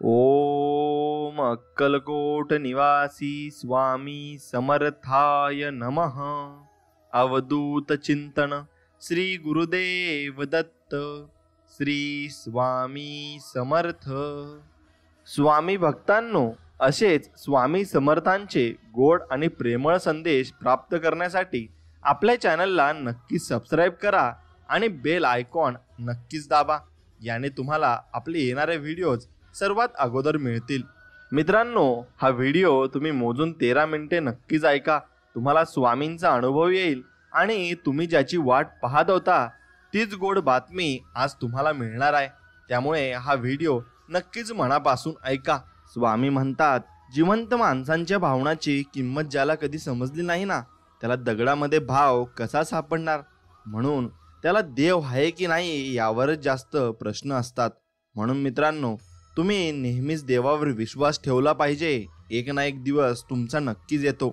ओम अक्कलकोट निवासी स्वामी समर्थाय नमः। अवधूत चिंतन श्री गुरुदेव दत्त। श्री स्वामी समर्थ। स्वामी भक्तांनो, असेच स्वामी समर्थांचे गोड आणि प्रेमळ संदेश प्राप्त करण्यासाठी आपल्या चॅनलला नक्कीच सबस्क्राईब करा आणि बेल आयकॉन नक्कीच दाबा। याने तुम्हाला आपले येणारे व्हिडिओज सर्वात अगोदर मिळतील। मित्रांनो, हा व्हिडिओ तुम्ही मोजून 13 मिनिटे नक्कीच ऐका। तुम्हाला स्वामींचा अनुभव येईल आणि तुम्ही ज्याची वाट पाहत होता तीच गोड बातमी आज तुम्हाला मिळणार आहे। त्यामुळे हा व्हिडिओ नक्कीच मनापासून ऐका। स्वामी म्हणतात, जिवंत माणसांच्या भावनाची किंमत ज्याला कधी समजली नाही ना, त्याला दगडामध्ये भाव कसा सापडणार। म्हणून त्याला देव आहे की नाही यावरच जास्त प्रश्न असतात। म्हणून मित्रांनो, तुम्ही नेहमीच देवावर विश्वास ठेवला पाहिजे। एक ना एक दिवस तुमचा नक्कीच येतो।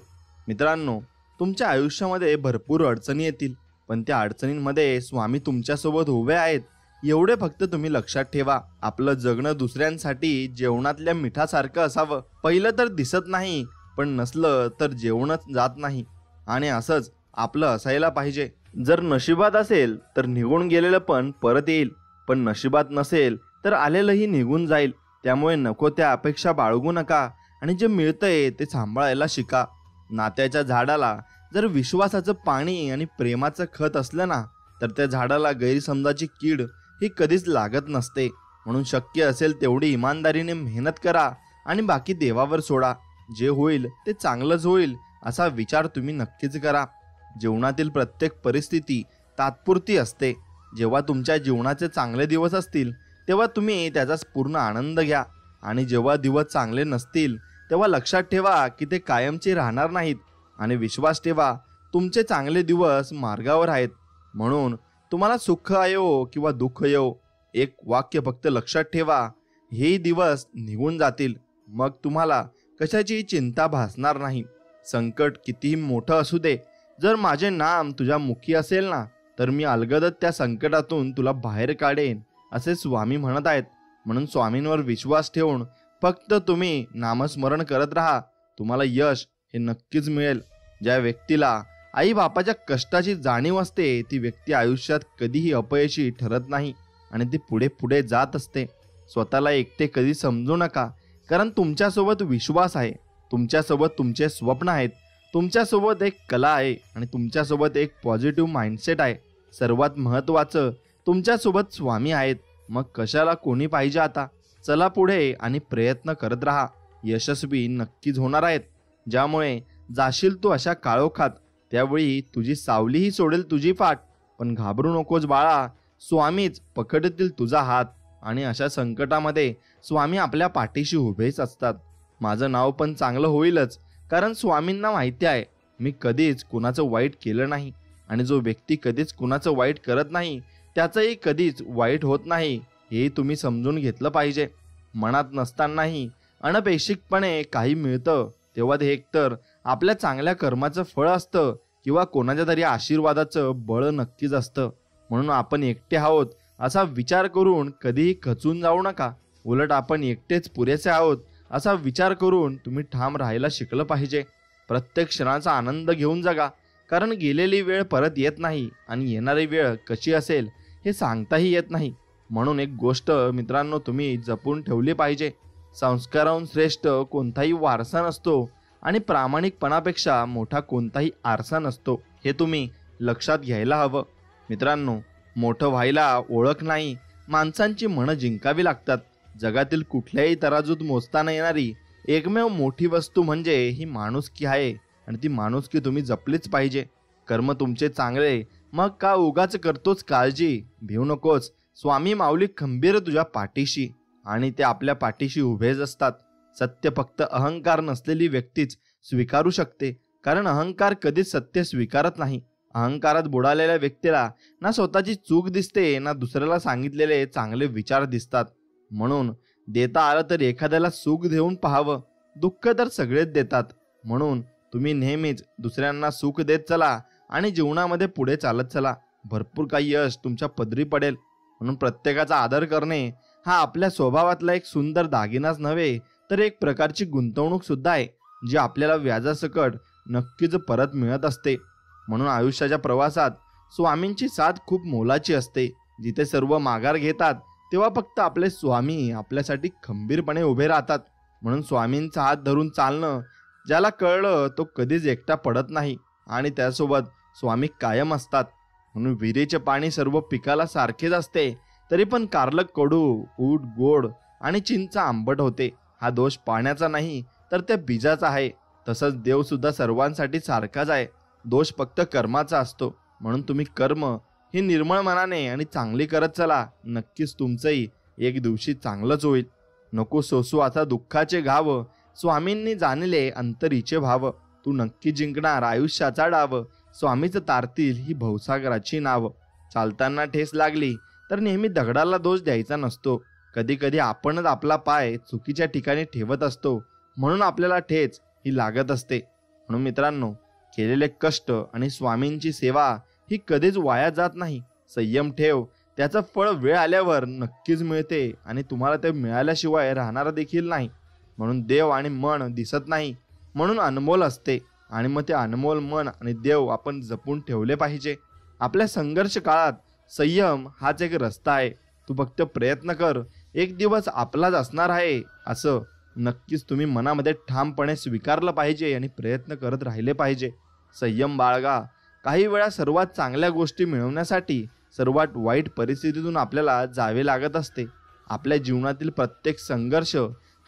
मित्रांनो, तुमच्या आयुष्यामध्ये भरपूर अडचणी येतील, पण त्या अडचणींमध्ये स्वामी तुमच्यासोबत उभे आहेत एवढे फक्त तुम्ही लक्षात ठेवा। आपलं जगणं दुसऱ्यांसाठी जेवणातल्या मिठासारखं असावं। पहिलं तर दिसत नाही, पण नसलं तर जेवणच जात नाही, आणि असंच आपलं असायला पाहिजे। जर नशिबात असेल तर निघून गेलेलं पण परत येईल, पण नशिबात नसेल तर आलेलंही निघून जाईल। त्यामुळे नको त्या अपेक्षा बाळगू नका आणि जे मिळतंय ते सांभाळायला शिका। नात्याच्या झाडाला जर विश्वासाचं पाणी आणि प्रेमाचं खत असलं ना, तर त्या झाडाला गैरसमजाची कीड ही कधीच लागत नसते। म्हणून शक्य असेल तेवढी इमानदारीने मेहनत करा आणि बाकी देवावर सोडा। जे होईल ते चांगलंच होईल असा विचार तुम्ही नक्कीच करा। जीवनातील प्रत्येक परिस्थिती तात्पुरती असते। जेव्हा तुमच्या जीवनाचे चांगले दिवस असतील तेव्हा तुम्ही त्याचा पूर्ण आनंद घ्या, आणि जेव्हा दिवस चांगले नसतील तेव्हा लक्षात ठेवा की ते कायमचे राहणार नाहीत, आणि विश्वास ठेवा तुमचे चांगले दिवस मार्गावर आहेत। म्हणून तुम्हाला सुख येवो किंवा दुःख येवो, एक वाक्य फक्त लक्षात ठेवा, हे दिवस निघून जातील। मग तुम्हाला कशाची चिंता भासणार नाही। संकट कितीही मोठं असू दे, जर माझे नाम तुझ्या मुखी असेल ना, तर मी अलगदच त्या संकटातून तुला बाहेर काढेन, असे स्वामी म्हणत आहेत। म्हणून स्वामींवर विश्वास ठेवून फक्त तुम्ही नामस्मरण करत राहा। तुम्हाला यश हे नक्कीच मिळेल। ज्या व्यक्तीला आई बापाच्या कष्टाची जाणीव असते ती व्यक्ती आयुष्यात कधीही अपयशी ठरत नाही, आणि ती पुढे पुढे जात असते। स्वतःला एकटे कधी समजू नका, कारण तुमच्यासोबत विश्वास आहे, तुमच्यासोबत तुमचे स्वप्न आहेत, तुमच्यासोबत एक कला आहे, आणि तुमच्यासोबत एक पॉझिटिव्ह माइंडसेट आहे। सर्वात महत्त्वाचं, तुमच्यासोबत स्वामी आहेत। मग कशाला कोणी पाहिजे आता। चला पुढे आणि प्रयत्न करत राहा, यशस्वी नक्कीच होणार आहेत। ज्यामुळे जाशील तू अशा काळोखात, त्यावेळी तुझी सावलीही सोडेल तुझी पाठ। पण घाबरू नकोस बाळा, स्वामीच पकडतील तुझा हात, आणि अशा संकटामध्ये स्वामी आपल्या पाठीशी उभेच असतात। माझं नाव पण चांगलं होईलच, कारण स्वामींना माहिती आहे मी कधीच कुणाचं वाईट केलं नाही, आणि जो व्यक्ती कधीच कुणाचं वाईट करत नाही त्याचंही कधीच वाईट होत नाही, हे तुम्ही समजून घेतलं पाहिजे। मनात नसतानाही अनपेक्षितपणे काही मिळतं तेव्हा ते एकतर आपल्या चांगल्या कर्माचं फळ असतं, किंवा कोणाच्या तरी आशीर्वादाचं बळ नक्कीच असतं। म्हणून आपण एकटे आहोत असा विचार करून कधीही खचून जाऊ नका। उलट आपण एकटेच पुरेसे आहोत असा विचार करून तुम्ही ठाम राहायला शिकलं पाहिजे। प्रत्येक क्षणाचा आनंद घेऊन जगा, कारण गेलेली वेळ परत येत नाही, आणि येणारी वेळ कशी असेल हे सांगताही येत नाही। म्हणून एक गोष्ट मित्रांनो तुम्ही जपून ठेवली पाहिजे, संस्काराहून श्रेष्ठ कोणताही वारसा नसतो, आणि प्रामाणिकपणापेक्षा मोठा कोणताही आरसा नसतो, हे तुम्ही लक्षात घ्यायला हवं। मित्रांनो, मोठं व्हायला ओळख नाही, माणसांची मनं जिंकावी लागतात। जगातील कुठल्याही तराजूत मोजता न येणारी एकमेव मोठी वस्तू म्हणजे ही माणुसकी आहे, आणि ती माणुसकी तुम्ही जपलीच पाहिजे। कर्म तुमचे चांगले, मग का उगाच करतोच काळजी, भिवू नकोस, स्वामी माऊली खंबीर तुझ्या पाठीशी, आणि ते आपल्या पाठीशी उभेच असतात। सत्य फक्त अहंकार नसलेली व्यक्तीच स्वीकारू शकते, कारण अहंकार कधीच सत्य स्वीकारत नाही। अहंकारात बुडालेल्या व्यक्तीला ना स्वतःची चूक दिसते, ना दुसऱ्याला सांगितलेले चांगले विचार दिसतात। म्हणून देता आलं तर एखाद्याला सुख देऊन पाहावं, दुःख तर सगळेच देतात। म्हणून तुम्ही नेहमीच दुसऱ्यांना सुख देत चला आणि जीवनामध्ये पुढे चालत चला। भरपूर काही यश तुमच्या पदरी पडेल। म्हणून प्रत्येकाचा आदर करणे हा आपल्या स्वभावातला एक सुंदर दागिनाच नव्हे तर एक प्रकारची गुंतवणूक सुद्धा आहे, जी आपल्याला व्याजासकट नक्कीच परत मिळत असते. म्हणून आयुष्याच्या प्रवासात स्वामींची साथ खूप मोलाची असते. जिथे सर्व माघार घेतात तेव्हा फक्त आपले स्वामी आपल्यासाठी खंबीरपणे उभे राहतात. म्हणून स्वामींचा हात धरून चालणं ज्याला कळलं तो कधीच एकटा पडत नाही आणि त्यासोबत स्वामी कायम असतात. म्हणून विहिरीचे पाणी सर्व पिकाला सारखेच असते, तरी पण कारलं कडू, ऊट गोड आणि चिंच आंबट होते. हा दोष पाण्याचा नाही तर त्या बीजाचा आहे. तसंच देव सुद्धा सर्वांसाठी सारखाच आहे. दोष फक्त कर्माचा असतो. म्हणून तुम्ही कर्म ही निर्मळ मनाने आणि चांगली करत चला. नक्कीच तुमचंही एक दिवशी चांगलंच होईल. नको सोसू आता दुःखाचे घाव, स्वामींनी जाणले अंतरीचे भाव. तू नक्की जिंकणार आयुष्याचा डाव, स्वामीच तारतील ही भवसागराची नाव. चालताना ठेस लागली तर नेहमी दगडाला दोष द्यायचा नसतो. कधी कधी आपणच आपला पाय चुकीच्या ठिकाणी ठेवत असतो, म्हणून आपल्याला ठेच ही लागत असते. म्हणून मित्रांनो, केलेले कष्ट आणि स्वामींची सेवा ही कधीच वाया जात नाही. संयम ठेव, त्याचं फळ वेळ आल्यावर नक्कीच मिळते आणि तुम्हाला ते मिळाल्याशिवाय राहणार देखील नाही. म्हणून देव आणि मन दिसत नाही म्हणून अनमोल असते, आणि मग ते अनमोल मन आणि देव आपण जपून ठेवले पाहिजे. आपल्या संघर्ष काळात संयम हाच एक रस्ता आहे. तू फक्त प्रयत्न कर, एक दिवस आपलाच असणार आहे असं नक्कीच तुम्ही मनामध्ये ठामपणे स्वीकारलं पाहिजे आणि प्रयत्न करत राहिले पाहिजे. संयम बाळगा. काही वेळा सर्वात चांगल्या गोष्टी मिळवण्यासाठी सर्वात वाईट परिस्थितीतून आपल्याला जावे लागत असते. आपल्या जीवनातील प्रत्येक संघर्ष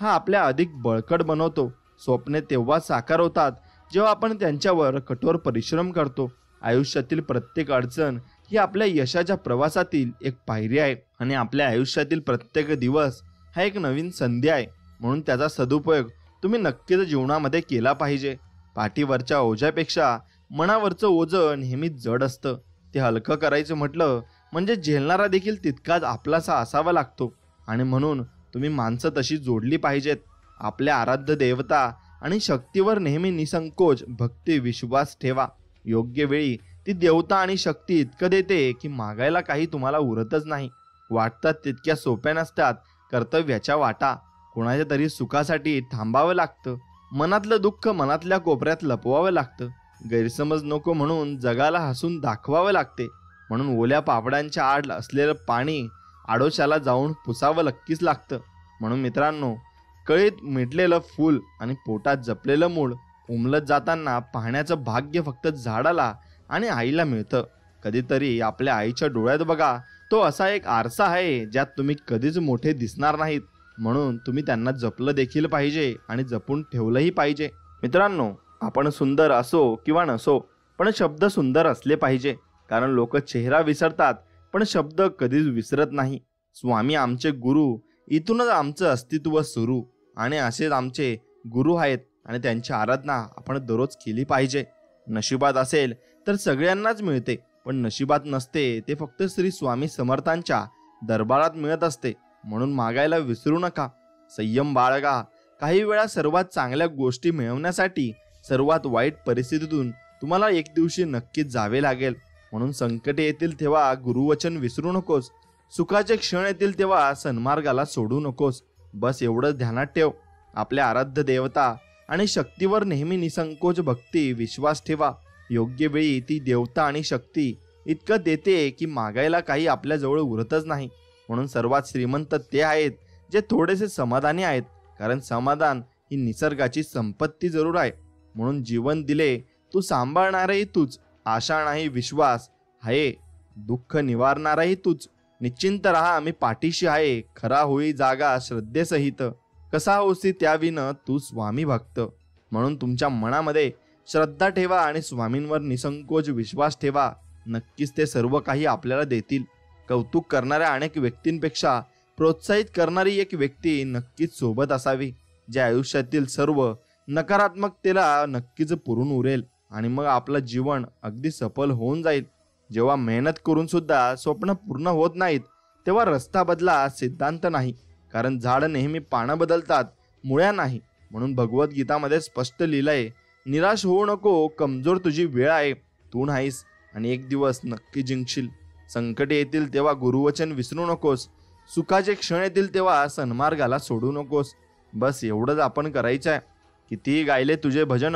हा आपल्या अधिक बळकट बनवतो. स्वप्ने तेव्हा साकार होतात जेव्हा आपण त्यांच्यावर कठोर परिश्रम करतो. आयुष्यातील प्रत्येक अडचण ही आपल्या यशाच्या प्रवासातील एक पायरी आहे आणि आपल्या आयुष्यातील प्रत्येक दिवस हा एक नवीन संधी आहे. म्हणून त्याचा सदुपयोग तुम्ही नक्कीच जीवनामध्ये केला पाहिजे. पाठीवरच्या ओझ्यापेक्षा मनावरचं ओझं नेहमी जड असतं. ते हलकं करायचं म्हटलं म्हणजे झेलणारा देखील तितकाच आपलासा असावा लागतो. आणि म्हणून तुम्ही माणसं तशी जोडली पाहिजेत. आपल्या आराध्य देवता आणि शक्तीवर नेहमी निसंकोच भक्ती विश्वास ठेवा. योग्य वेळी ती देवता आणि शक्ती इतकं देते की मागायला काही तुम्हाला उरतच नाही. वाटतात तितक्या सोप्या नसतात कर्तव्याच्या वाटा. कोणाच्या तरी सुखासाठी थांबावं लागतं. मनातलं दुःख मनातल्या कोपऱ्यात लपवावं लागतं. गैरसमज नको म्हणून जगाला हसून दाखवावं लागते. म्हणून ओल्या पापडांच्या आड असलेलं पाणी आडोशाला जाऊन पुसावं नक्कीच लागतं. म्हणून मित्रांनो, कळीत मिटलेलं फूल आणि पोटात जपलेलं मूळ उमलत जाताना पाहण्याचं भाग्य फक्त झाडाला आणि आईला मिळतं. कधीतरी आपल्या आईच्या डोळ्यात बघा. तो असा एक आरसा आहे ज्यात तुम्ही कधीच मोठे दिसणार नाहीत. म्हणून तुम्ही त्यांना जपलं देखील पाहिजे आणि जपून ठेवलंही पाहिजे. मित्रांनो, आपण सुंदर असो किंवा नसो, पण शब्द सुंदर असले पाहिजे. कारण लोक चेहरा विसरतात पण शब्द कधीच विसरत नाही. स्वामी आमचे गुरु, इथूनच आमचं अस्तित्व सुरू. आणि असेच आमचे गुरु आहेत आणि त्यांची आराधना आपण दररोज केली पाहिजे. नशिबात असेल तर सगळ्यांनाच मिळते, पण नशिबात नसते ते फक्त श्री स्वामी समर्थांच्या दरबारात मिळत असते. म्हणून मागायला विसरू नका. संयम बाळगा. काही वेळा सर्वात चांगल्या गोष्टी मिळवण्यासाठी सर्वात वाईट परिस्थितीतून तुम्हाला एक दिवशी नक्कीच जावे लागेल. म्हणून संकटे येतील तेव्हा गुरुवचन विसरू नकोस. सुखाचे क्षण येतील तेव्हा सन्मार्गाला सोडू नकोस. बस एवढंच ध्यानात ठेव. आपल्या आराध्य देवता आणि शक्तीवर नेहमी निसंकोच भक्ती विश्वास ठेवा. योग्य वेळी ती देवता आणि शक्ती इतकं देते की मागायला काही आपल्याजवळ उरतच नाही. म्हणून सर्वात श्रीमंत ते आहेत जे थोडेसे समाधानी आहेत. कारण समाधान ही निसर्गाची संपत्ती जरूर आहे. म्हणून जीवन दिले तू सांभाळणारही तूच. आशा नाही विश्वास आहे. दुःख निवारणारही तूच. निश्चिंत राहा, मी पाठीशी आहे. खरा होई जागा श्रद्धेसहित. कसा होसी त्याविन तू स्वामी भक्त. म्हणून तुमच्या मनामध्ये श्रद्धा ठेवा आणि स्वामींवर निसंकोच विश्वास ठेवा. नक्कीच ते सर्व काही आपल्याला देतील. कौतुक करणाऱ्या अनेक व्यक्तींपेक्षा प्रोत्साहित करणारी एक व्यक्ती नक्कीच सोबत असावी. ज्या आयुष्यातील सर्व नकारात्मकतेला नक्कीच पुरून उरेल आणि मग आपलं जीवन अगदी सफल होऊन जाईल. जेव्हा मेहनत करून सुद्धा स्वप्न पूर्ण होत नाहीत तेव्हा रस्ता बदला, सिद्धांत नाही. कारण झाड नेहमी पानं बदलतात, मुळ्या नाही. म्हणून भगवद्गीतामध्ये स्पष्ट लिहिलंय, निराश होऊ नको, कमजोर तुझी वेळ आहे. तू नाहीस आणि एक दिवस नक्की जिंकशील. संकटे येतील तेव्हा गुरुवचन विसरू नकोस. सुखाचे क्षण येतील तेव्हा सन्मार्गाला सोडू नकोस. बस एवढंच आपण करायचं आहे. कितीही गायले तुझे भजन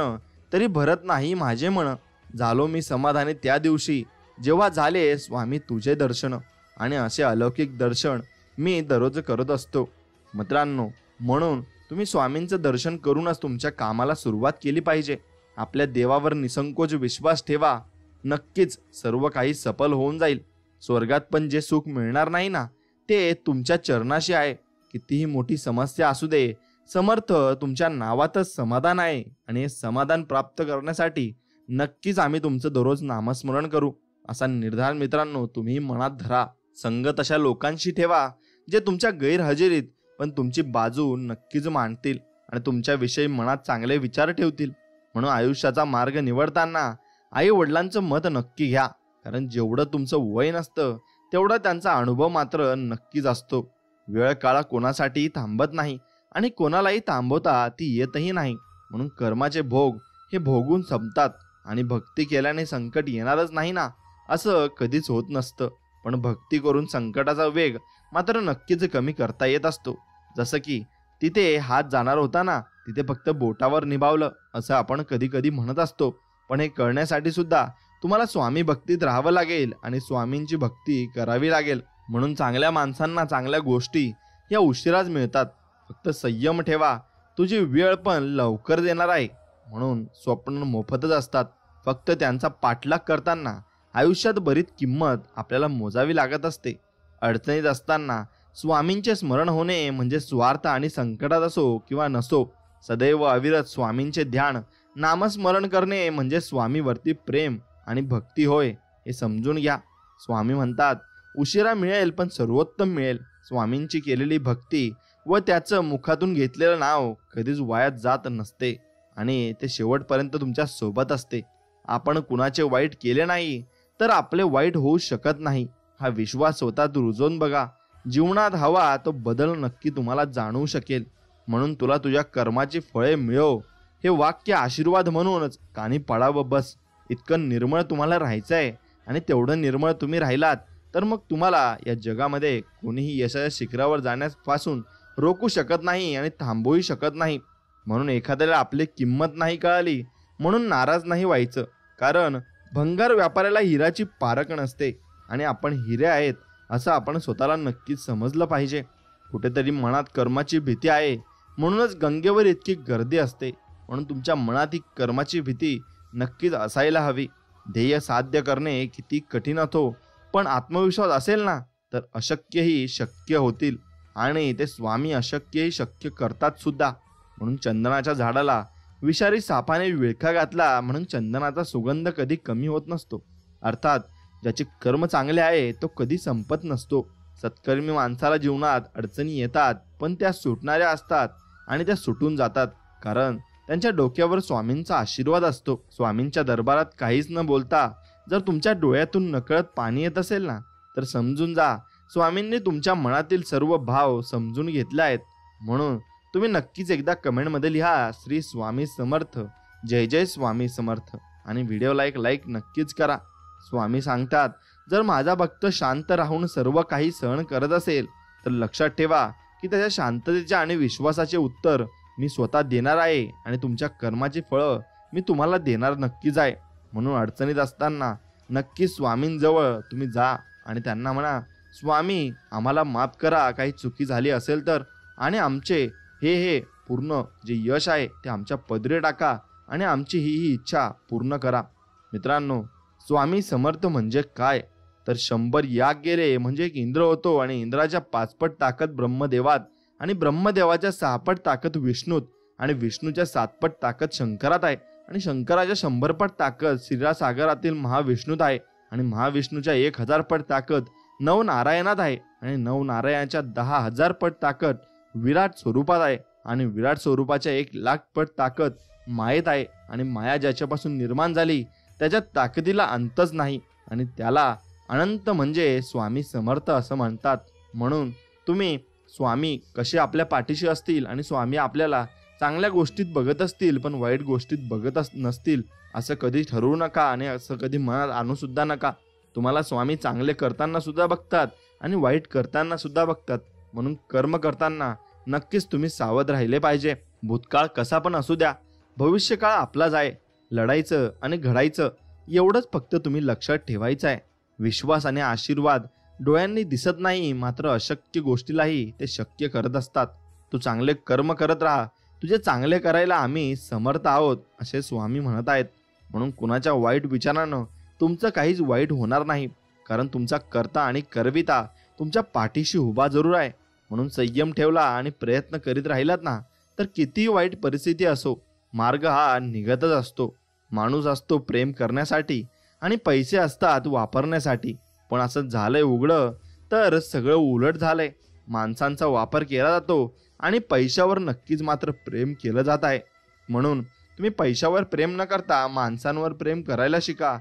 तरी भरत नाही माझे मन. झालो मी समाधानी त्या दिवशी जेव्हा झाले स्वामी तुझे दर्शन. आणि असे अलौकिक दर्शन मी दररोज करत असतो. मित्रांनो, म्हणून तुम्ही स्वामींचं दर्शन करूनच तुमच्या कामाला सुरुवात केली पाहिजे. आपल्या देवावर निसंकोच विश्वास ठेवा. नक्कीच सर्व काही सफल होऊन जाईल. स्वर्गात पण जे सुख मिळणार नाही ना, ते तुमच्या चरणाशी आहे. कितीही मोठी समस्या असू दे, समर्थ तुमच्या नावातच समाधान आहे. आणि हे समाधान प्राप्त करण्यासाठी नक्कीच आम्ही तुमचं दररोज नामस्मरण करू, असा निर्धार मित्रांनो तुम्ही मनात धरा. संगत अशा लोकांशी ठेवा जे तुमच्या गैरहजेरीत पण तुमची बाजू नक्कीच मांडतील आणि तुमच्याविषयी मनात चांगले विचार ठेवतील. म्हणून आयुष्याचा मार्ग निवडताना आई वडिलांचं मत नक्की घ्या. कारण जेवढं तुमचं वय नसतं तेवढा त्यांचा अनुभव मात्र नक्कीच असतो. वेळ काळ कोणासाठी थांबत नाही आणि कोणालाही थांबवता ती येतही नाही. म्हणून कर्माचे भोग हे भोगून संपतात. आणि भक्ती केल्याने संकट येणारच नाही ना, असं कधीच होत नसतं. पण भक्ती करून संकटाचा वेग मात्र नक्कीच कमी करता येत असतो. जसं की तिथे हात जाणार होता ना, तिथे फक्त बोटावर निभावलं असं आपण कधी कधी म्हणत असतो. पण हे करण्यासाठी सुद्धा तुम्हाला स्वामी भक्तीत राहावं लागेल आणि स्वामींची भक्ती करावी लागेल. म्हणून चांगल्या माणसांना चांगल्या गोष्टी या उशिराच मिळतात. फक्त संयम ठेवा, तुझी वेळ पण लवकर देणार आहे. म्हणून स्वप्न मोफतच असतात. फक्त त्यांचा पाठलाग करताना आयुष्यात बरीच किंमत आपल्याला मोजावी लागत असते. अडचणीत असताना स्वामींचे स्मरण होणे म्हणजे स्वार्थ आणि संकटात असो किंवा नसो सदैव अविरत स्वामींचे ध्यान नामस्मरण करणे म्हणजे स्वामीवरती प्रेम आणि भक्ती होय, हे समजून घ्या. स्वामी म्हणतात, उशिरा मिळेल पण सर्वोत्तम मिळेल. स्वामींची केलेली भक्ती व त्याचं मुखातून घेतलेलं नाव कधीच वायात जात नसते आणि ते शेवटपर्यंत तुमच्या सोबत असते. आपण कुणाचे वाईट केले नाही तर आपले वाईट होऊ शकत नाही, हा विश्वास स्वतःत रुजवून बघा. जीवनात हवा तो बदल नक्की तुम्हाला जाणवू शकेल. म्हणून तुला तुझ्या कर्माची फळे मिळो हे वाक्य आशीर्वाद म्हणूनच कानी पडावं बस. इतकं निर्मळ तुम्हाला राहायचं आहे आणि तेवढं निर्मळ तुम्ही राहिलात तर मग तुम्हाला या जगामध्ये कोणीही यशाच्या शिखरावर जाण्यापासून रोखू शकत नाही आणि थांबवू शकत नाही. म्हणून एखाद्याला आपली किंमत नाही कळाली म्हणून नाराज नाही व्हायचं. कारण भंगार व्यापाऱ्याला हिराची पारख नसते आणि आपण हिरे आहेत असं आपण स्वतःला नक्कीच समजलं पाहिजे. कुठेतरी मनात कर्माची भीती आहे म्हणूनच गंगेवर इतकी गर्दी असते. म्हणून तुमच्या मनात ही कर्माची भीती नक्कीच असायला हवी. ध्येय साध्य करणे किती कठीण असो पण आत्मविश्वास असेल ना तर अशक्यही शक्य होतील आणि ते स्वामी अशक्यही शक्य करतात सुद्धा. म्हणून चंदनाच्या झाडाला विषारी सापाने विळखा घातला म्हणून चंदनाचा सुगंध कधी कमी होत नसतो. अर्थात ज्याचे कर्म चांगले आहे तो कधी संपत नसतो. सत्कर्मी माणसाला जीवनात अडचणी येतात पण त्या सुटणाऱ्या असतात आणि त्या सुटून जातात. कारण त्यांच्या डोक्यावर स्वामींचा आशीर्वाद असतो. स्वामींच्या दरबारात काहीच न बोलता जर तुमच्या डोळ्यातून नकळत पाणी येत असेल ना तर समजून जा स्वामींनी तुमच्या मनातील सर्व भाव समजून घेतले आहेत. म्हणून तुम्ही नक्कीच एकदा कमेंटमध्ये लिहा श्री स्वामी समर्थ, जय जय स्वामी समर्थ आणि व्हिडिओला एक लाईक नक्कीच करा. स्वामी सांगतात, जर माझा भक्त शांत राहून सर्व काही सहन करत असेल तर लक्षात ठेवा की त्याच्या शांततेचे आणि विश्वासाचे उत्तर मी स्वतः देणार आहे आणि तुमच्या कर्माची फळं मी तुम्हाला देणार नक्कीच आहे. म्हणून अडचणीत असताना नक्की स्वामींजवळ तुम्ही जा आणि त्यांना म्हणा, स्वामी आम्हाला माफ करा काही चुकी झाली असेल तर, आणि आमचे हे पूर्ण जे यश आहे ते आमच्या पदरी टाका आणि आमची ही इच्छा पूर्ण करा. मित्रांनो, स्वामी समर्थ म्हणजे काय तर 100 याग गेले म्हणजे एक इंद्र होतो आणि इंद्राच्या 5 पट ताकद ब्रह्मदेवात आणि ब्रह्मदेवाच्या 6 पट ताकद विष्णूत आणि विष्णूच्या 7 पट ताकद शंकरात आहे आणि शंकराच्या 100 पट ताकद क्षीरसागरातील महाविष्णूत आहे आणि महाविष्णूच्या 1000 पट ताकद नवनारायणात आहे आणि नवनारायणाच्या 10,000 पट ताकद विराट स्वरूपात आहे आणि विराट स्वरूपाच्या 1,00,000 पट ताकद मायेत आहे आणि माया ज्याच्यापासून निर्माण झाली त्याच्या ताकदीला अंतच नाही आणि त्याला अनंत म्हणजे स्वामी समर्थ असं म्हणतात. म्हणून तुम्ही स्वामी कसे आपल्या पाठीशी असतील आणि स्वामी आपल्याला चांगल्या गोष्टीत बघत असतील पण वाईट गोष्टीत बघत नसतील असं कधी ठरवू नका आणि असं कधी मनात आणू सुद्धा नका. तुम्हाला स्वामी चांगले करताना सुद्धा बघतात आणि वाईट करताना सुद्धा बघतात. म्हणून कर्म करताना नक्कीच तुम्ही सावध राहिले पाहिजे. भूतकाळ कसा पण असू द्या, भविष्यकाळ आपलाच आहे. लढायचं आणि घडायचं एवढंच फक्त तुम्ही लक्षात ठेवायचं आहे. विश्वास आणि आशीर्वाद डोळ्यांनी दिसत नाही, मात्र अशक्य गोष्टीलाही ते शक्य करत असतात. तू चांगले कर्म करत राहा, तुझे चांगले करायला आम्ही समर्थ आहोत, असे स्वामी म्हणत आहेत. म्हणून कुणाच्या वाईट विचारानं तुमचं काहीच वाईट होणार नाही, कारण तुमचा कर्ता आणि करविता तुमच्या पाठीशी उभा जरूर आहे. म्हणून संयम ठेवला आणि प्रयत्न करीत राहिलात ना, तर कितीही वाईट परिस्थिती असो, मार्ग हा निघतच असतो. माणूस असतो प्रेम करण्यासाठी आणि पैसे असतात वापरण्यासाठी. पण असं झालंय उघडं तर सगळं उलट झालंय. माणसांचा वापर केला जातो आणि पैशावर नक्कीच मात्र प्रेम केलं जात आहे. म्हणून तुम्ही पैशावर प्रेम न करता माणसांवर प्रेम करायला शिका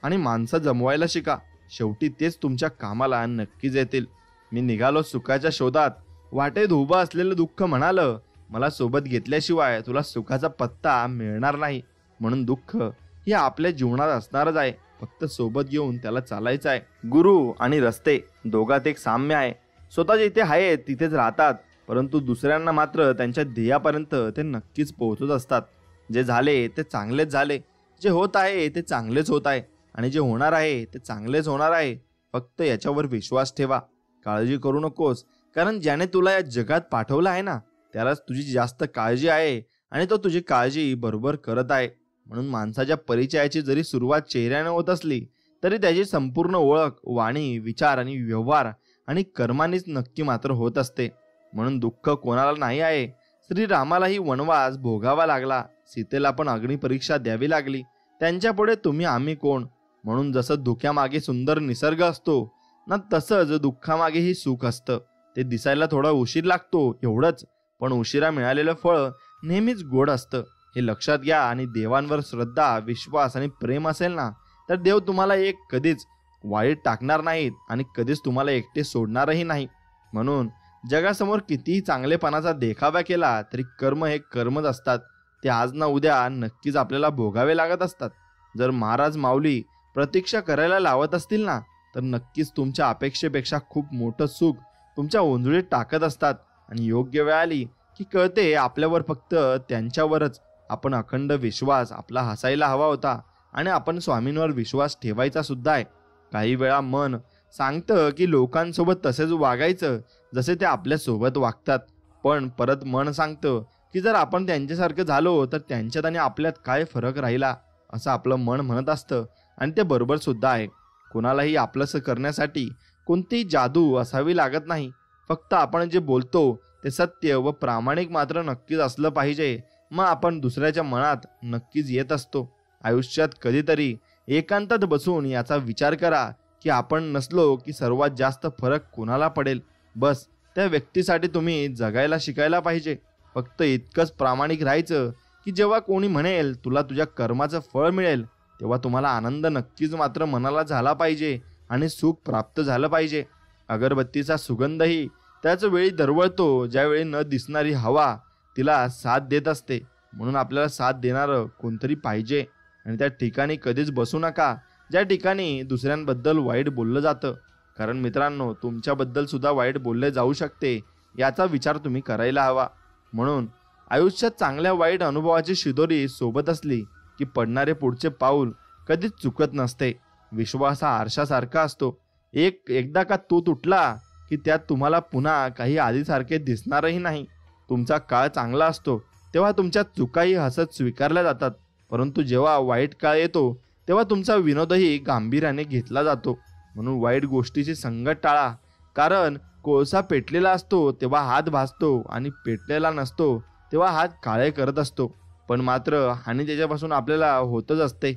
आणि माणसं जमवायला शिका. शेवटी तेच तुमच्या कामाला नक्कीच येतील. मी निघालो सुखाच्या शोधात, वाटेत उभं असलेलं दुःख म्हणालं, मला सोबत घेतल्याशिवाय तुला सुखाचा पत्ता मिळणार नाही. म्हणून दुःख हे आपल्या जीवनात असणारच आहे, फक्त सोबत घेऊन त्याला चालायचं आहे. गुरु आणि रस्ते दोघात एक साम्य आहे. स्वतः जिथे आहेत तिथेच राहतात, परंतु दुसऱ्यांना मात्र त्यांच्या ध्येयापर्यंत ते नक्कीच पोहोचत असतात. जे झाले ते चांगलेच झाले, जे होत आहे ते चांगलेच होत आहे, आणि जे होणार आहे ते चांगलेच होणार आहे. फक्त याच्यावर विश्वास ठेवा. काळजी करू नकोस, कारण ज्याने तुला या जगात पाठवलं आहे ना, त्यालाच तुझी जास्त काळजी आहे आणि तो तुझी काळजी बरोबर करत आहे. म्हणून माणसाच्या परिचयाची जरी सुरुवात चेहऱ्याने होत असली तरी त्याची संपूर्ण ओळख वाणी, विचार आणि व्यवहार आणि कर्मांनीच नक्की मात्र होत असते. म्हणून दुःख कोणाला नाही आहे. श्रीरामालाही वनवास भोगावा लागला, सीतेला पण अग्निपरीक्षा द्यावी लागली. त्यांच्यापुढे तुम्ही आम्ही कोण? म्हणून जसं धुक्यामागे सुंदर निसर्ग असतो ना, तसंच दुःखामागेही सुख असतं. ते दिसायला थोडा उशीर लागतो एवढंच, पण उशिरा मिळालेलं फळ नेहमीच गोड असतं. हे लक्षात घ्या. आणि देवांवर श्रद्धा, विश्वास आणि प्रेम असेल ना, तर देव तुम्हाला कधीच वाईट टाकणार नाहीत आणि कधीच तुम्हाला एकटे सोडणारही नाही. म्हणून जगासमोर कितीही चांगलेपणाचा देखावा केला तरी कर्म हे कर्मच असतात. ते आज ना उद्या नक्कीच आपल्याला भोगावे लागत असतात. जर महाराज माऊली प्रतीक्षा करायला लावत असतील ना, तर नक्कीच तुमच्या अपेक्षेपेक्षा खूप मोठं सुख तुमच्या ओंजळीत टाकत असतात. आणि योग्य वेळ आली की कळते आपल्यावर फक्त त्यांच्यावरच आपण अखंड विश्वास आपला हसायला हवा होता, आणि आपण स्वामींवर विश्वास ठेवायचा सुद्धा आहे. काही वेळा मन सांगतं की लोकांसोबत तसेच वागायचं जसे ते आपल्यासोबत वागतात, पण परत मन सांगतं की जर आपण त्यांच्यासारखं झालो तर त्यांच्यात आणि आपल्यात काय फरक राहिला, असं आपलं मन म्हणत असतं. आणि ते बरोबर सुद्धा आहे. कोणालाही आपलंसं करण्यासाठी कोणतीही जादू असावी लागत नाही. फक्त आपण जे बोलतो ते सत्य व प्रामाणिक मात्र नक्कीच असलं पाहिजे. मग आपण दुसऱ्याच्या मनात नक्कीच येत असतो. आयुष्यात कधीतरी एकांतात बसून याचा विचार करा की आपण नसलो की सर्वात जास्त फरक कोणाला पडेल. बस त्या व्यक्तीसाठी तुम्ही जगायला शिकायला पाहिजे. फक्त इतकंच प्रामाणिक राहायचं की जेव्हा कोणी म्हणेल तुला तुझ्या कर्माचं फळ मिळेल, तेव्हा तुम्हाला आनंद नक्कीच मात्र मनाला झाला पाहिजे आणि सुख प्राप्त झालं पाहिजे. अगरबत्तीचा सुगंधही त्याच वेळी दरवळतो ज्यावेळी न दिसणारी हवा तिला साथ देत असते. म्हणून आपल्याला साथ देणारं कोणतरी पाहिजे, आणि त्या ठिकाणी कधीच बसू नका ज्या ठिकाणी दुसऱ्यांबद्दल वाईट बोललं जातं. कारण मित्रांनो, तुमच्याबद्दल सुद्धा वाईट बोलले जाऊ शकते, याचा विचार तुम्ही करायला हवा. म्हणून आयुष्यात चांगल्या वाईट अनुभवाची शिदोरी सोबत असली की पडणारे पुढचे पाऊल कधीच चुकत नसते. विश्वास हा आरशासारखा असतो. एकदा का तो तुटला की त्यात तुम्हाला पुन्हा काही आधीसारखे दिसणारही नाही. तुमचा काळ चांगला असतो तेव्हा तुमच्या चुकाही हसत स्वीकारल्या जातात, परंतु जेव्हा वाईट काळ येतो तेव्हा तुमचा विनोदही गांभीर्याने घेतला जातो. म्हणून वाईट गोष्टीची संगत टाळा. कारण कोळसा पेटलेला असतो तेव्हा हात भाजतो आणि पेटलेला नसतो तेव्हा हात काळे करत असतो. पण मात्र हानी त्याच्यापासून आपल्याला होतच असते.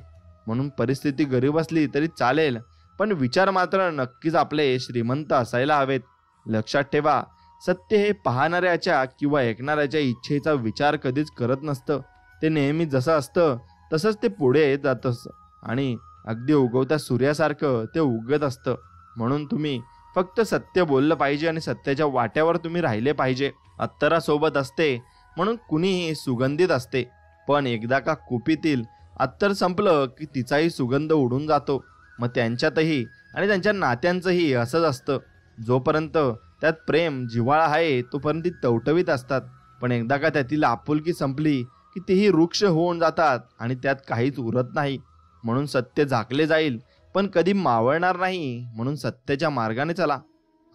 म्हणून परिस्थिती गरीब असली तरी चालेल, पण विचार मात्र नक्कीच आपले श्रीमंत असायला हवेत. लक्षात ठेवा, सत्य हे पाहणाऱ्याच्या किंवा ऐकणाऱ्याच्या इच्छेचा विचार कधीच करत नसतं. ते नेहमी जसं असतं तसंच ते पुढे जात असतं आणि अगदी उगवत्या सूर्यासारखं ते उगत असतं. म्हणून तुम्ही फक्त सत्य बोललं पाहिजे आणि सत्याच्या वाट्यावर तुम्ही राहिले पाहिजे. अत्तरासोबत असते म्हणून कुणीही सुगंधित असते, पण एकदा का कुपीतील अत्तर संपलं की तिचाही सुगंध उडून जातो. मग त्यांच्यातही आणि त्यांच्या नात्यांचंही असंच असतं. जोपर्यंत त्यात प्रेम जिव्हाळा आहे तोपर्यंत ती टवटवीत असतात, पण एकदा का त्यातील आपुलकी संपली की तेही वृक्ष होऊन जातात आणि त्यात काहीच उरत नाही. म्हणून सत्य झाकले जाईल पण कधी मावळणार नाही, म्हणून सत्याच्या मार्गाने चला.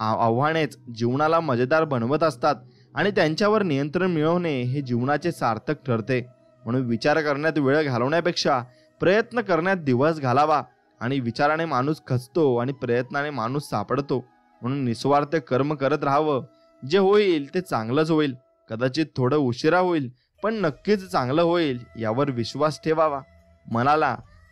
आव्हानेच जीवनाला मजेदार बनवत असतात आणि त्यांच्यावर नियंत्रण मिळवणे हे जीवनाचे सार्थक ठरते. म्हणून विचार करण्यात वेळ घालवण्यापेक्षा प्रयत्न करण्यात दिवस घालावा. आणि विचाराने माणूस खचतो आणि प्रयत्नाने माणूस सापडतो. म्हणून निस्वार्थ कर्म करत राहावं. जे होईल ते चांगलंच होईल. कदाचित थोडं उशिरा होईल पण नक्कीच चांगलं होईल यावर विश्वास ठेवावा.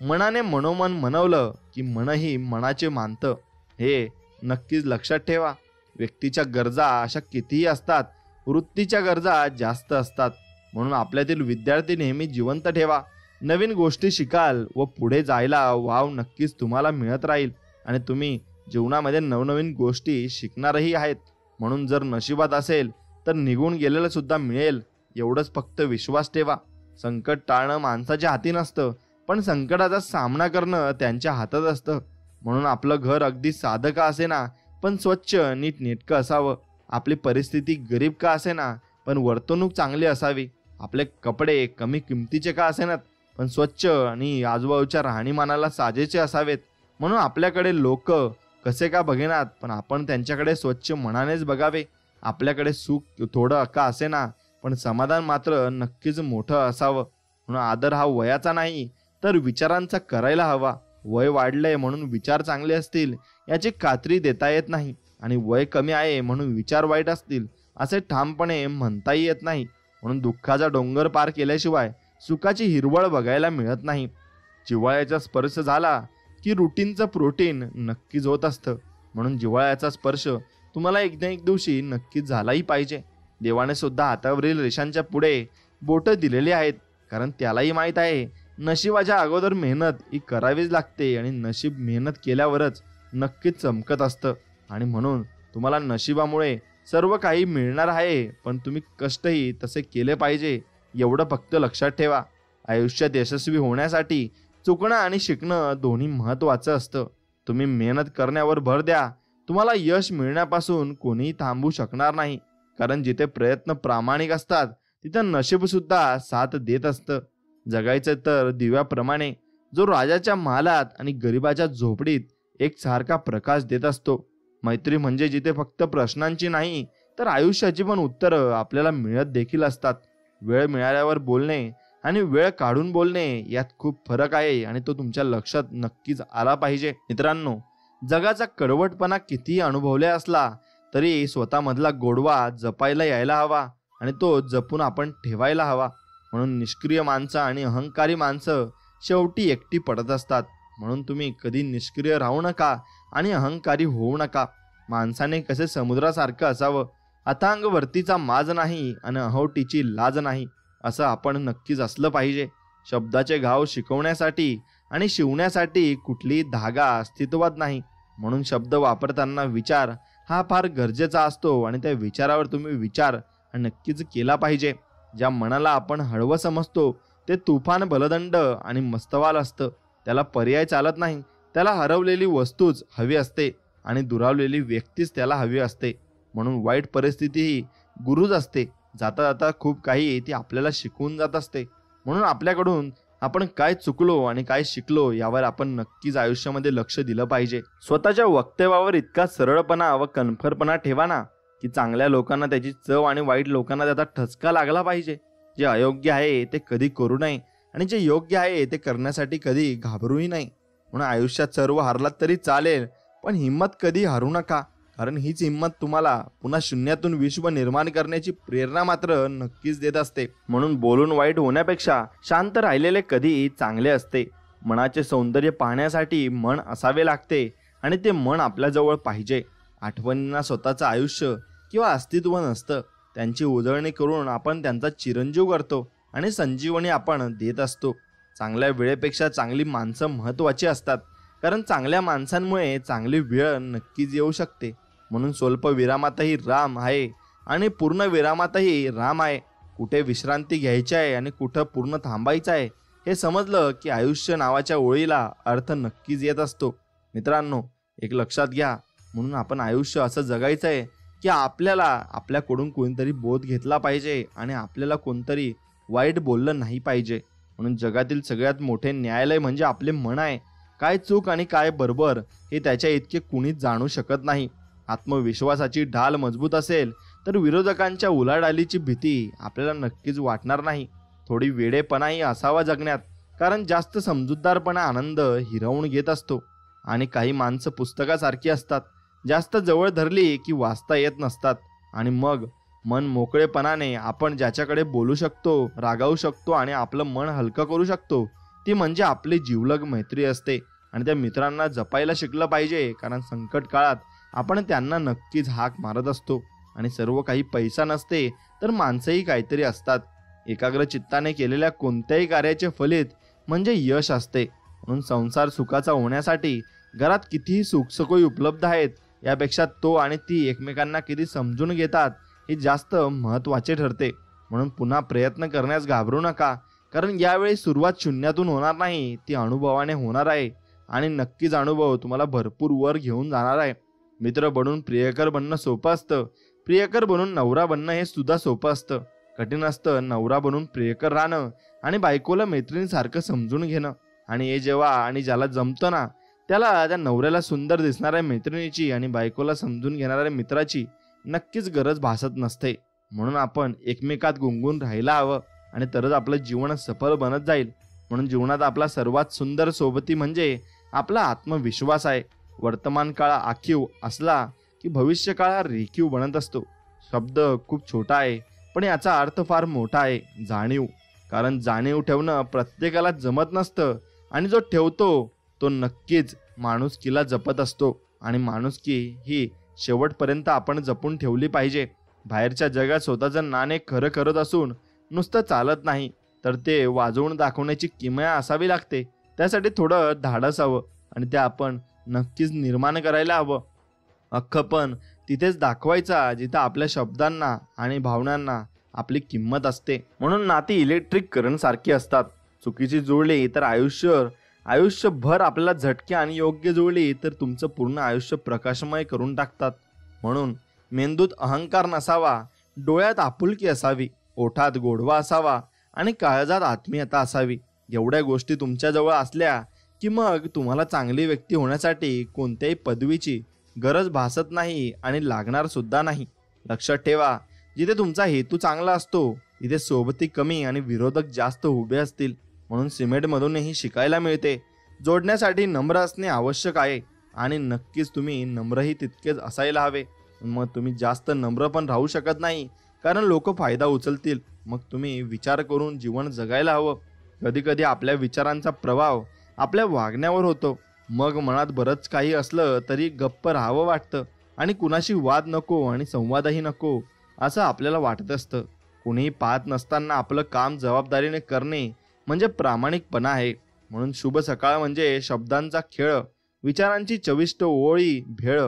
मनाने मनोमन मनवलं की मनही मनाचे मानतं, हे नक्कीच लक्षात ठेवा. व्यक्तीच्या गरजा अशा कितीही असतात, वृत्तीच्या गरजा जास्त असतात. म्हणून आपल्यातील विद्यार्थी नेहमी जिवंत ठेवा. नवीन गोष्टी शिकाल व पुढे जायला वाव नक्कीच तुम्हाला मिळत राहील आणि तुम्ही जीवनामध्ये नवनवीन गोष्टी शिकणारही आहेत. म्हणून जर नशिबात असेल तर निघून गेलेलं सुद्धा मिळेल, एवढंच फक्त विश्वास ठेवा. संकट टाळणं माणसाच्या हाती नसतं, पण संकटाचा सामना करणं त्यांच्या हातात असतं. म्हणून आपलं घर अगदी साधं का असेना पण स्वच्छ नीटनेटकं असावं. आपली परिस्थिती गरीब का असेना पण वर्तणूक चांगली असावी. आपले कपडे कमी किमतीचे का असेनात पण स्वच्छ आणि आजूबाजूच्या राहणीमानाला साजेचे असावेत. म्हणून आपल्याकडे लोक कसे का बघेनात पण आपण त्यांच्याकडे स्वच्छ मनानेच बघावे. आपल्याकडे सुख थोडं का असेना पण समाधान मात्र नक्कीच मोठं असावं. म्हणून आदर हा वयाचा नाही तर विचारांचा करायला हवा. वय वाढलंय म्हणून विचार चांगले असतील याची खात्री देता येत नाही आणि वय कमी आहे म्हणून विचार वाईट असतील असे ठामपणे म्हणताही येत नाही. म्हणून दुःखाचा डोंगर पार केल्याशिवाय सुखाची हिरवळ बघायला मिळत नाही. जिव्हाळ्याचा स्पर्श झाला की रुटीनचं प्रोटीन नक्कीच होत असतं. म्हणून जिव्हाळ्याचा स्पर्श तुम्हाला एक ना एक दिवशी नक्कीच झालाही पाहिजे. देवाने सुद्धा हातावरील रेषांच्या पुढे बोटं दिलेली आहेत, कारण त्यालाही माहीत आहे नशिबाच्या अगोदर मेहनत ही करावीच लागते आणि नशीब मेहनत केल्यावरच नक्कीच चमकत असतं. आणि म्हणून तुम्हाला नशिबामुळे सर्व काही मिळणार आहे, पण तुम्ही कष्टही तसे केले पाहिजे एवढं फक्त लक्षात ठेवा. आयुष्यात यशस्वी होण्यासाठी चुकणं आणि शिकणं दोन्ही महत्त्वाचं असतं. तुम्ही मेहनत करण्यावर भर द्या. तुम्हाला यश मिळण्यापासून कोणीही थांबू शकणार नाही, कारण जिथे प्रयत्न प्रामाणिक असतात तिथं नशीब सुद्धा साथ देत असतं. जगायचं तर दिव्याप्रमाणे, जो राजाच्या महालात आणि गरिबाच्या झोपडीत एक सारखा प्रकाश देत असतो. मैत्री म्हणजे जिथे फक्त प्रश्नांची नाही तर आयुष्याची पण उत्तरं आपल्याला मिळत देखील असतात. वेळ मिळाल्यावर बोलणे आणि वेळ काढून बोलणे यात खूप फरक आहे आणि तो तुमच्या लक्षात नक्कीच आला पाहिजे. मित्रांनो, जगाचा कडवटपणा कितीही अनुभवला असला तरी स्वतःमधला गोडवा जपायला यायला हवा आणि तो जपून आपण ठेवायला हवा. म्हणून निष्क्रिय माणसं आणि अहंकारी माणसं शेवटी एकटी पडत असतात. म्हणून तुम्ही कधी निष्क्रिय राहू नका आणि अहंकारी होऊ नका. माणसाने कसे समुद्रासारखं असावं, अथांग वरतीचा माज नाही आणि अहोटीची लाज नाही, असं आपण नक्कीच असलं पाहिजे. शब्दाचे घाव शिकवण्यासाठी आणि शिवण्यासाठी कुठलीही धागा अस्तित्वात नाही. म्हणून शब्द वापरताना विचार हा फार गरजेचा असतो आणि त्या विचारावर तुम्ही विचार नक्कीच केला पाहिजे. ज्या मनाला आपण हळवं समजतो ते तुफान, बलदंड आणि मस्तवाल असतं. त्याला पर्याय चालत नाही. त्याला हरवलेली वस्तूच हवी असते आणि दुरावलेली व्यक्तीच त्याला हवी असते. म्हणून वाईट परिस्थिती ही गुरुच असते. जाता जाता खूप काही ती आपल्याला शिकवून जात असते. म्हणून आपल्याकडून आपण काय चुकलो आणि काय शिकलो यावर आपण नक्कीच आयुष्यामध्ये लक्ष दिलं पाहिजे. स्वतःच्या वक्तव्यावर इतका सरळपणा व कणखरपणा ठेवा ना की चांगल्या लोकांना त्याची चव आणि वाईट लोकांना त्याचा ठसका लागला पाहिजे. जे अयोग्य आहे ते कधी करू नये आणि जे योग्य आहे ते करण्यासाठी कधी घाबरूही नाही. म्हणून आयुष्यात सर्व हरलात तरी चालेल, पण हिंमत कधी हरू नका, कारण हीच हिंमत तुम्हाला पुन्हा शून्यातून विश्व निर्माण करण्याची प्रेरणा मात्र नक्कीच देत असते. म्हणून बोलून वाईट होण्यापेक्षा शांत राहिलेले कधी चांगले असते. मनाचे सौंदर्य पाहण्यासाठी मन असावे लागते आणि ते मन आपल्याजवळ पाहिजे. आठवणींना स्वतःचं आयुष्य किंवा अस्तित्व नसतं. त्यांची उजळणी करून आपण त्यांचा चिरंजीव करतो आणि संजीवनी आपण देत असतो. चांगल्या वेळेपेक्षा चांगली माणसं महत्त्वाची असतात, कारण चांगल्या माणसांमुळे चांगली वेळ नक्कीच येऊ शकते. म्हणून स्वल्प विरामातही राम आहे आणि पूर्ण विरामातही राम आहे. कुठे विश्रांती घ्यायची आहे आणि कुठं पूर्ण थांबायचं आहे हे समजलं की आयुष्य नावाच्या ओळीला अर्थ नक्कीच येत असतो. मित्रांनो, एक लक्षात घ्या, म्हणून आपण आयुष्य असं जगायचं आहे की आपल्याला आपल्याकडून कोणतरी बोध घेतला पाहिजे आणि आपल्याला कोणतरी वाईट बोललं नाही पाहिजे. म्हणून जगातील सगळ्यात मोठे न्यायालय म्हणजे आपले मन आहे. काय चूक आणि काय बरोबर हे त्याच्या इतके कुणीच जाणू शकत नाही. आत्मविश्वासाची ढाल मजबूत असेल तर विरोधकांच्या उलाढालीची भीती आपल्याला नक्कीच वाटणार नाही. थोडी वेडेपणाही असावा जगण्यात, कारण जास्त समजूतदारपणा आनंद हिरावून घेत असतो. आणि काही माणसं पुस्तकासारखी असतात, जास्त जवळ धरली की वाचता येत नसतात. आणि मग मन मोकळेपणाने आपण ज्याच्याकडे बोलू शकतो, रागावू शकतो आणि आपलं मन हलकं करू शकतो, ती म्हणजे आपली जिवलग मैत्री असते. आणि त्या मित्रांना जपायला शिकलं पाहिजे, कारण संकट काळात आपण त्यांना नक्कीच हाक मारत असतो. आणि सर्व काही पैसा नसते तर माणसंही काहीतरी असतात. एकाग्र चित्ताने केलेल्या कोणत्याही कार्याचे फलित म्हणजे यश असते. म्हणून संसार सुखाचा होण्यासाठी घरात कितीही सुखसोयी उपलब्ध आहेत, यापेक्षा तो आणि ती एकमेकांना किती समजून घेतात हे जास्त महत्त्वाचे ठरते. म्हणून पुन्हा प्रयत्न करण्यास घाबरू नका, कारण यावेळी सुरुवात शून्यातून होणार नाही, ती अनुभवाने होणार आहे. आणि नक्कीच अनुभव तुम्हाला भरपूर वर घेऊन जाणार आहे. मित्र बनून प्रियकर बनणं सोपं असतं, प्रियकर बनून नवरा बनणं हे सुद्धा सोपं असतं. कठीण असतं नवरा बनून प्रियकर राहणं आणि बायकोला मैत्रिणीसारखं समजून घेणं. आणि हे जेव्हा आणि ज्याला जमतं ना, त्याला त्या नवऱ्याला सुंदर दिसणाऱ्या मैत्रिणीची आणि बायकोला समजून घेणाऱ्या मित्राची नक्कीच गरज भासत नसते. म्हणून आपण एकमेकात गुंगून राहायला हवं, आणि तरच आपलं जीवन सफल बनत जाईल. म्हणून जीवनात आपला सर्वात सुंदर सोबती म्हणजे आपला आत्मविश्वास आहे. वर्तमान काळ आखीव असला की भविष्य काळ रेखीव बनत असतो. शब्द खूप छोटा आहे, पण याचा अर्थ फार मोठा आहे, जाणीव. कारण जाणीव ठेवणं प्रत्येकाला जमत नसतं, आणि जो ठेवतो तो नक्कीच माणुसकीला जपत असतो. आणि माणुसकी ही शेवटपर्यंत आपण जपून ठेवली पाहिजे. बाहेरच्या जगात स्वतःचं नाणे खरं करत असून नुसतं चालत नाही, तर ते वाजवून दाखवण्याची किमया असावी लागते. त्यासाठी थोडं धाडस हवं, आणि ते आपण नक्कीच निर्माण करायला हवं. अख्खं पण तिथेच दाखवायचा जिथं आपल्या शब्दांना आणि भावनांना आपली किंमत असते. म्हणून नाती इलेक्ट्रिक करंट सारखी असतात. चुकीची जुळली तर आयुष्यभर आपल्याला झटके, आणि योग्य जुळली तर तुमचं पूर्ण आयुष्य प्रकाशमय करून टाकतात. म्हणून मेंदूत अहंकार नसावा, डोळ्यात आपुलकी असावी, ओठात गोडवा असावा आणि काळजात आत्मीयता असावी. एवढ्या गोष्टी तुमच्याजवळ असल्या की मग तुम्हाला चांगली व्यक्ती होण्यासाठी कोणत्याही पदवीची गरज भासत नाही आणि लागणार सुद्धा नाही. लक्षात ठेवा, जिथे तुमचा हेतू चांगला असतो तिथे सोबती कमी आणि विरोधक जास्त उभे असतील. म्हणून सिमेंटमधूनही शिकायला मिळते. जोडण्यासाठी नम्र असणे आवश्यक आहे, आणि नक्कीच तुम्ही नम्रही तितकेच असायला हवे. मग तुम्ही जास्त नम्र पण राहू शकत नाही, कारण लोक फायदा उचलतील. मग तुम्ही विचार करून जीवन जगायला हवं. कधी कधी आपल्या विचारांचा प्रभाव आपल्या वागण्यावर होतो. मग मनात बरंच काही असलं तरी गप्प राहावं वाटतं, आणि कुणाशी वाद नको आणि संवादही नको असं आपल्याला वाटत असतं. कुणीही पाहत नसताना आपलं काम जबाबदारीने करणे म्हणजे प्रामाणिकपणा आहे. म्हणून शुभ सकाळ म्हणजे शब्दांचा खेळ, विचारांची चविष्ट ओळी भेळ,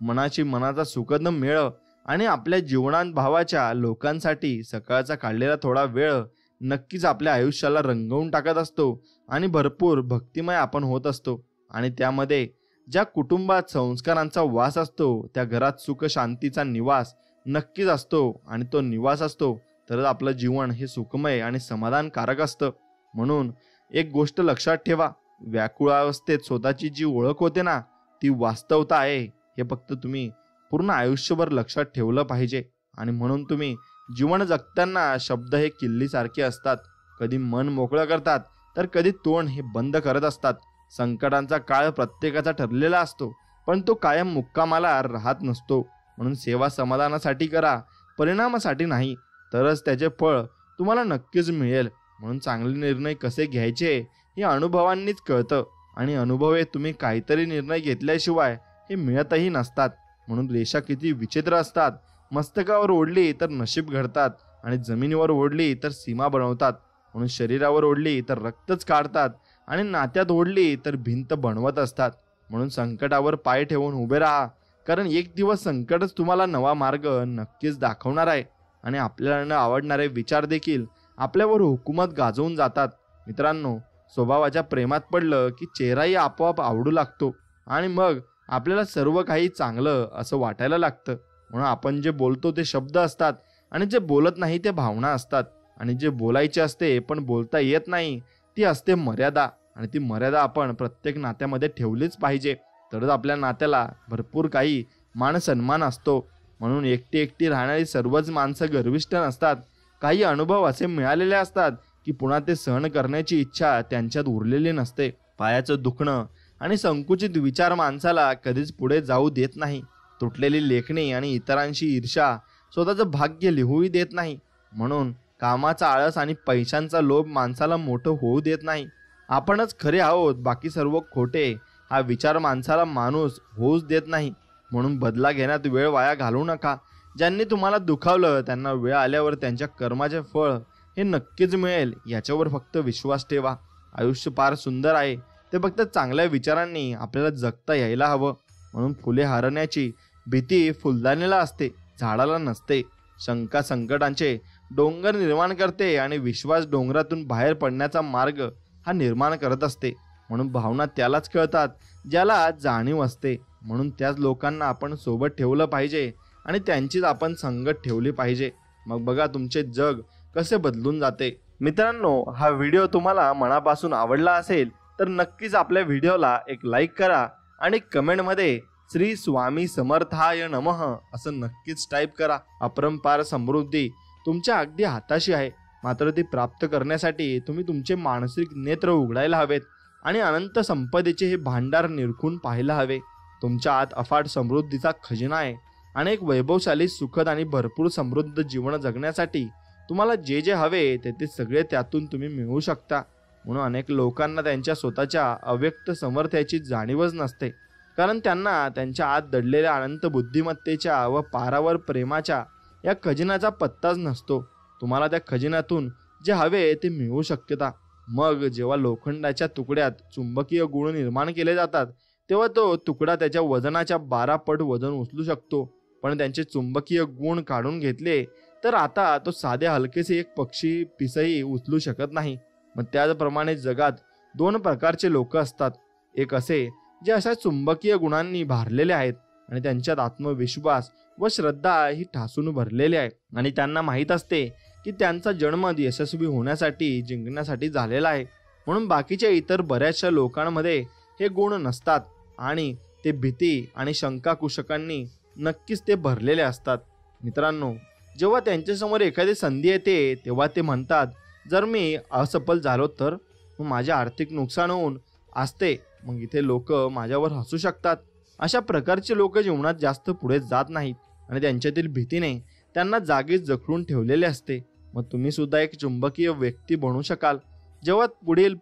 मनाचा सुखद मेळ, आणि आपल्या जीवनात भावाच्या लोकांसाठी सकाळचा काढलेला थोडा वेळ नक्कीच आपल्या आयुष्याला रंगवून टाकत असतो. आणि भरपूर भक्तिमय आपण होत असतो. आणि त्यामध्ये ज्या कुटुंबात संस्कारांचा वास असतो त्या घरात सुख शांतीचा निवास नक्कीच असतो. आणि तो निवास असतो तरच आपलं जीवन हे सुखमय आणि समाधानकारक असतं. म्हणून एक गोष्ट लक्षात ठेवा, व्याकुळावस्थेत स्वतःची जी ओळख होते ना, ती वास्तवता आहे हे फक्त तुम्ही पूर्ण आयुष्यभर लक्षात ठेवलं पाहिजे. आणि म्हणून तुम्ही जीवन जगताना शब्द हे किल्लीसारखे असतात. कधी मन मोकळं करतात तर कधी तोंड हे बंद करत असतात. संकटांचा काळ प्रत्येकाचा ठरलेला असतो, पण तो कायम मुक्कामाला राहत नसतो. म्हणून सेवा समाधानासाठी करा, परिणामासाठी नाही, तरच त्याचे फळ तुम्हाला नक्कीच मिळेल. म्हणून चांगले निर्णय कसे घ्यायचे हे अनुभवांनीच कळतं, आणि अनुभव हे तुम्ही काहीतरी निर्णय घेतल्याशिवाय हे मिळतही नसतात. म्हणून रेषा किती विचित्र असतात. मस्तकावर ओढली तर नशीब घडतात, आणि जमिनीवर ओढली तर सीमा बनवतात. म्हणून शरीरावर ओढली तर रक्तच काढतात, आणि नात्यात ओढली तर भिंत बनवत असतात. म्हणून संकटावर पाय ठेवून उभे राहा, कारण एक दिवस संकटच तुम्हाला नवा मार्ग नक्कीच दाखवणार आहे. आणि आपल्याला न आवडणारे विचार देखील आपल्यावर हुकूमत गाजवून जातात. मित्रांनो, स्वभावाच्या प्रेमात पडलं की चेहराही आपोआप आवडू लागतो, आणि मग आपल्याला सर्व काही चांगलं असं वाटायला लागतं. म्हणून आपण जे बोलतो ते शब्द असतात आणि जे बोलत नाही ते भावना असतात. आणि जे बोलायचे असते पण बोलता येत नाही ती असते मर्यादा. आणि ती मर्यादा आपण प्रत्येक नात्यामध्ये ठेवलीच पाहिजे, तरच आपल्या नात्याला भरपूर काही मान सन्मान असतो. म्हणून एकटी एकटी राहणारी सर्वच माणसं गर्विष्ठ नसतात. काही अनुभव असे मिळालेले असतात की पुन्हा ते सहन करण्याची इच्छा त्यांच्यात उरलेली नसते. पायाचं दुखणं आणि संकुचित विचार माणसाला कधीच पुढे जाऊ देत नाही. तुटलेली लेखणी आणि इतरांशी ईर्ष्या स्वतःचं भाग्य लिहूही देत नाही. म्हणून कामाचा आळस आणि पैशांचा लोभ माणसाला मोठं होऊ देत नाही. आपणच खरे आहोत, बाकी सर्व खोटे, हा विचार माणसाला माणूस होऊच देत नाही. म्हणून बदला घेण्यात वेळ वाया घालवू नका. ज्यांनी तुम्हाला दुखावलं त्यांना वेळ आल्यावर त्यांच्या कर्माचे फळ हे नक्कीच मिळेल, याच्यावर फक्त विश्वास ठेवा. आयुष्य फार सुंदर आहे, ते फक्त चांगल्या विचारांनी आपल्याला जगता यायला हवं. म्हणून फुले हरण्याची भीती फुलदाणीला असते, झाडाला नसते. शंका संकटांचे डोंगर निर्माण करते आणि विश्वास डोंगरातून बाहेर पडण्याचा मार्ग हा निर्माण करत असते. म्हणून भावना त्यालाच कळतात ज्याला जाणीव असते. म्हणून त्याच लोकांना आपण सोबत ठेवलं पाहिजे आणि त्यांचीच आपण संगत ठेवली पाहिजे. मग बघा तुमचे जग कसे बदलून जाते. मित्रांनो, हा व्हिडिओ तुम्हाला मनापासून आवडला असेल तर नक्कीच आपल्या व्हिडिओला एक लाईक करा आणि कमेंटमध्ये श्री स्वामी समर्थाय नमः असं नक्कीच टाईप करा. अपरंपार समृद्धी तुमच्या अगदी हाताशी आहे, मात्र ती प्राप्त करण्यासाठी तुम्ही तुमचे मानसिक नेत्र उघडायला हवेत आणि अनंत संपदेचे हे भांडार निरखून पाहायला हवे. तुमच्या आत अफाट समृद्धीचा खजिना आहे. अनेक वैभवशाली, सुखद आणि भरपूर समृद्ध जीवन जगण्यासाठी तुम्हाला जे जे हवे ते सगळे त्यातून तुम्ही मिळवू शकता. म्हणून अनेक लोकांना त्यांच्या स्वतःच्या अव्यक्त समर्थ्याची जाणीवच नसते, कारण त्यांना त्यांच्या आत दडलेल्या अनंत बुद्धिमत्तेच्या व पारावर प्रेमाच्या या खजिन्याचा पत्ताच नसतो. तुम्हाला त्या खजिन्यातून जे हवे ते मिळवू शकता. मग जेव्हा लोखंडाच्या तुकड्यात चुंबकीय गुण निर्माण केले जातात तेव्हा तो तुकडा त्याच्या वजनाच्या 12 पट वजन उचलू शकतो. पण त्यांचे चुंबकीय गुण काढून घेतले तर आता तो साधे हलकेसे एक पक्षी पिसही उचलू शकत नाही. मग त्याचप्रमाणे जगात 2 प्रकारचे लोक असतात. एक असे जे अशा चुंबकीय गुणांनी भारलेले आहेत आणि त्यांच्यात आत्मविश्वास व श्रद्धा ही ठासून भरलेली आहे आणि त्यांना माहीत असते की त्यांचा जन्म यशस्वी होण्यासाठी, जिंकण्यासाठी झालेला आहे. म्हणून बाकीच्या इतर बऱ्याचशा लोकांमध्ये हे गुण नसतात आणि ते भीती आणि शंका कुशकांनी नक्कीच ते भरलेले असतात. मित्रांनो, जेव्हा त्यांच्यासमोर एखादी संधी येते तेव्हा ते म्हणतात, जर मी असफल झालो तर मग माझे आर्थिक नुकसान होऊन असते, मग इथे लोक माझ्यावर हसू शकतात. अशा प्रकारचे लोक जीवनात जास्त पुढे जात नाहीत आणि त्यांच्यातील भीतीने त्यांना जागीच जखडून ठेवलेले असते. मग तुम्ही सुद्धा एक चुंबकीय व्यक्ती बनू शकाल. जेव्हा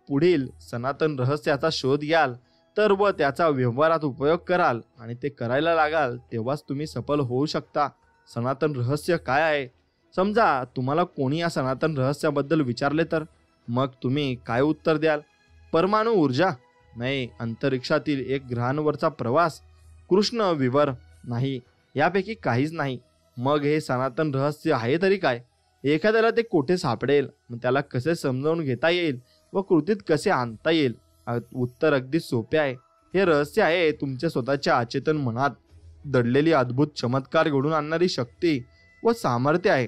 पुढील सनातन रहस्याचा शोध घ्याल तर व त्याचा व्यवहारात उपयोग कराल आणि ते करायला लागाल तेव्हाच तुम्ही सफल होऊ शकता. सनातन रहस्य काय आहे? समजा तुम्हाला कोणी या सनातन रहस्याबद्दल विचारले तर मग तुम्ही काय उत्तर द्याल? परमाणु ऊर्जा? नाही. अंतरिक्षातील एक ग्रहांवरचा प्रवास? कृष्ण विवर? नाही. यापैकी काहीच नाही. मग हे सनातन रहस्य आहे तरी काय? एखाद्याला ते कुठे सापडेल? मग त्याला कसे समजावून घेता येईल व कृतीत कसे आणता येईल? उत्तर अगदी सोपे आहे. हे रहस्य आहे तुमच्या स्वतःच्या अचेतन मनात दडलेली अद्भुत चमत्कार घडून आणणारी शक्ती व सामर्थ्य आहे.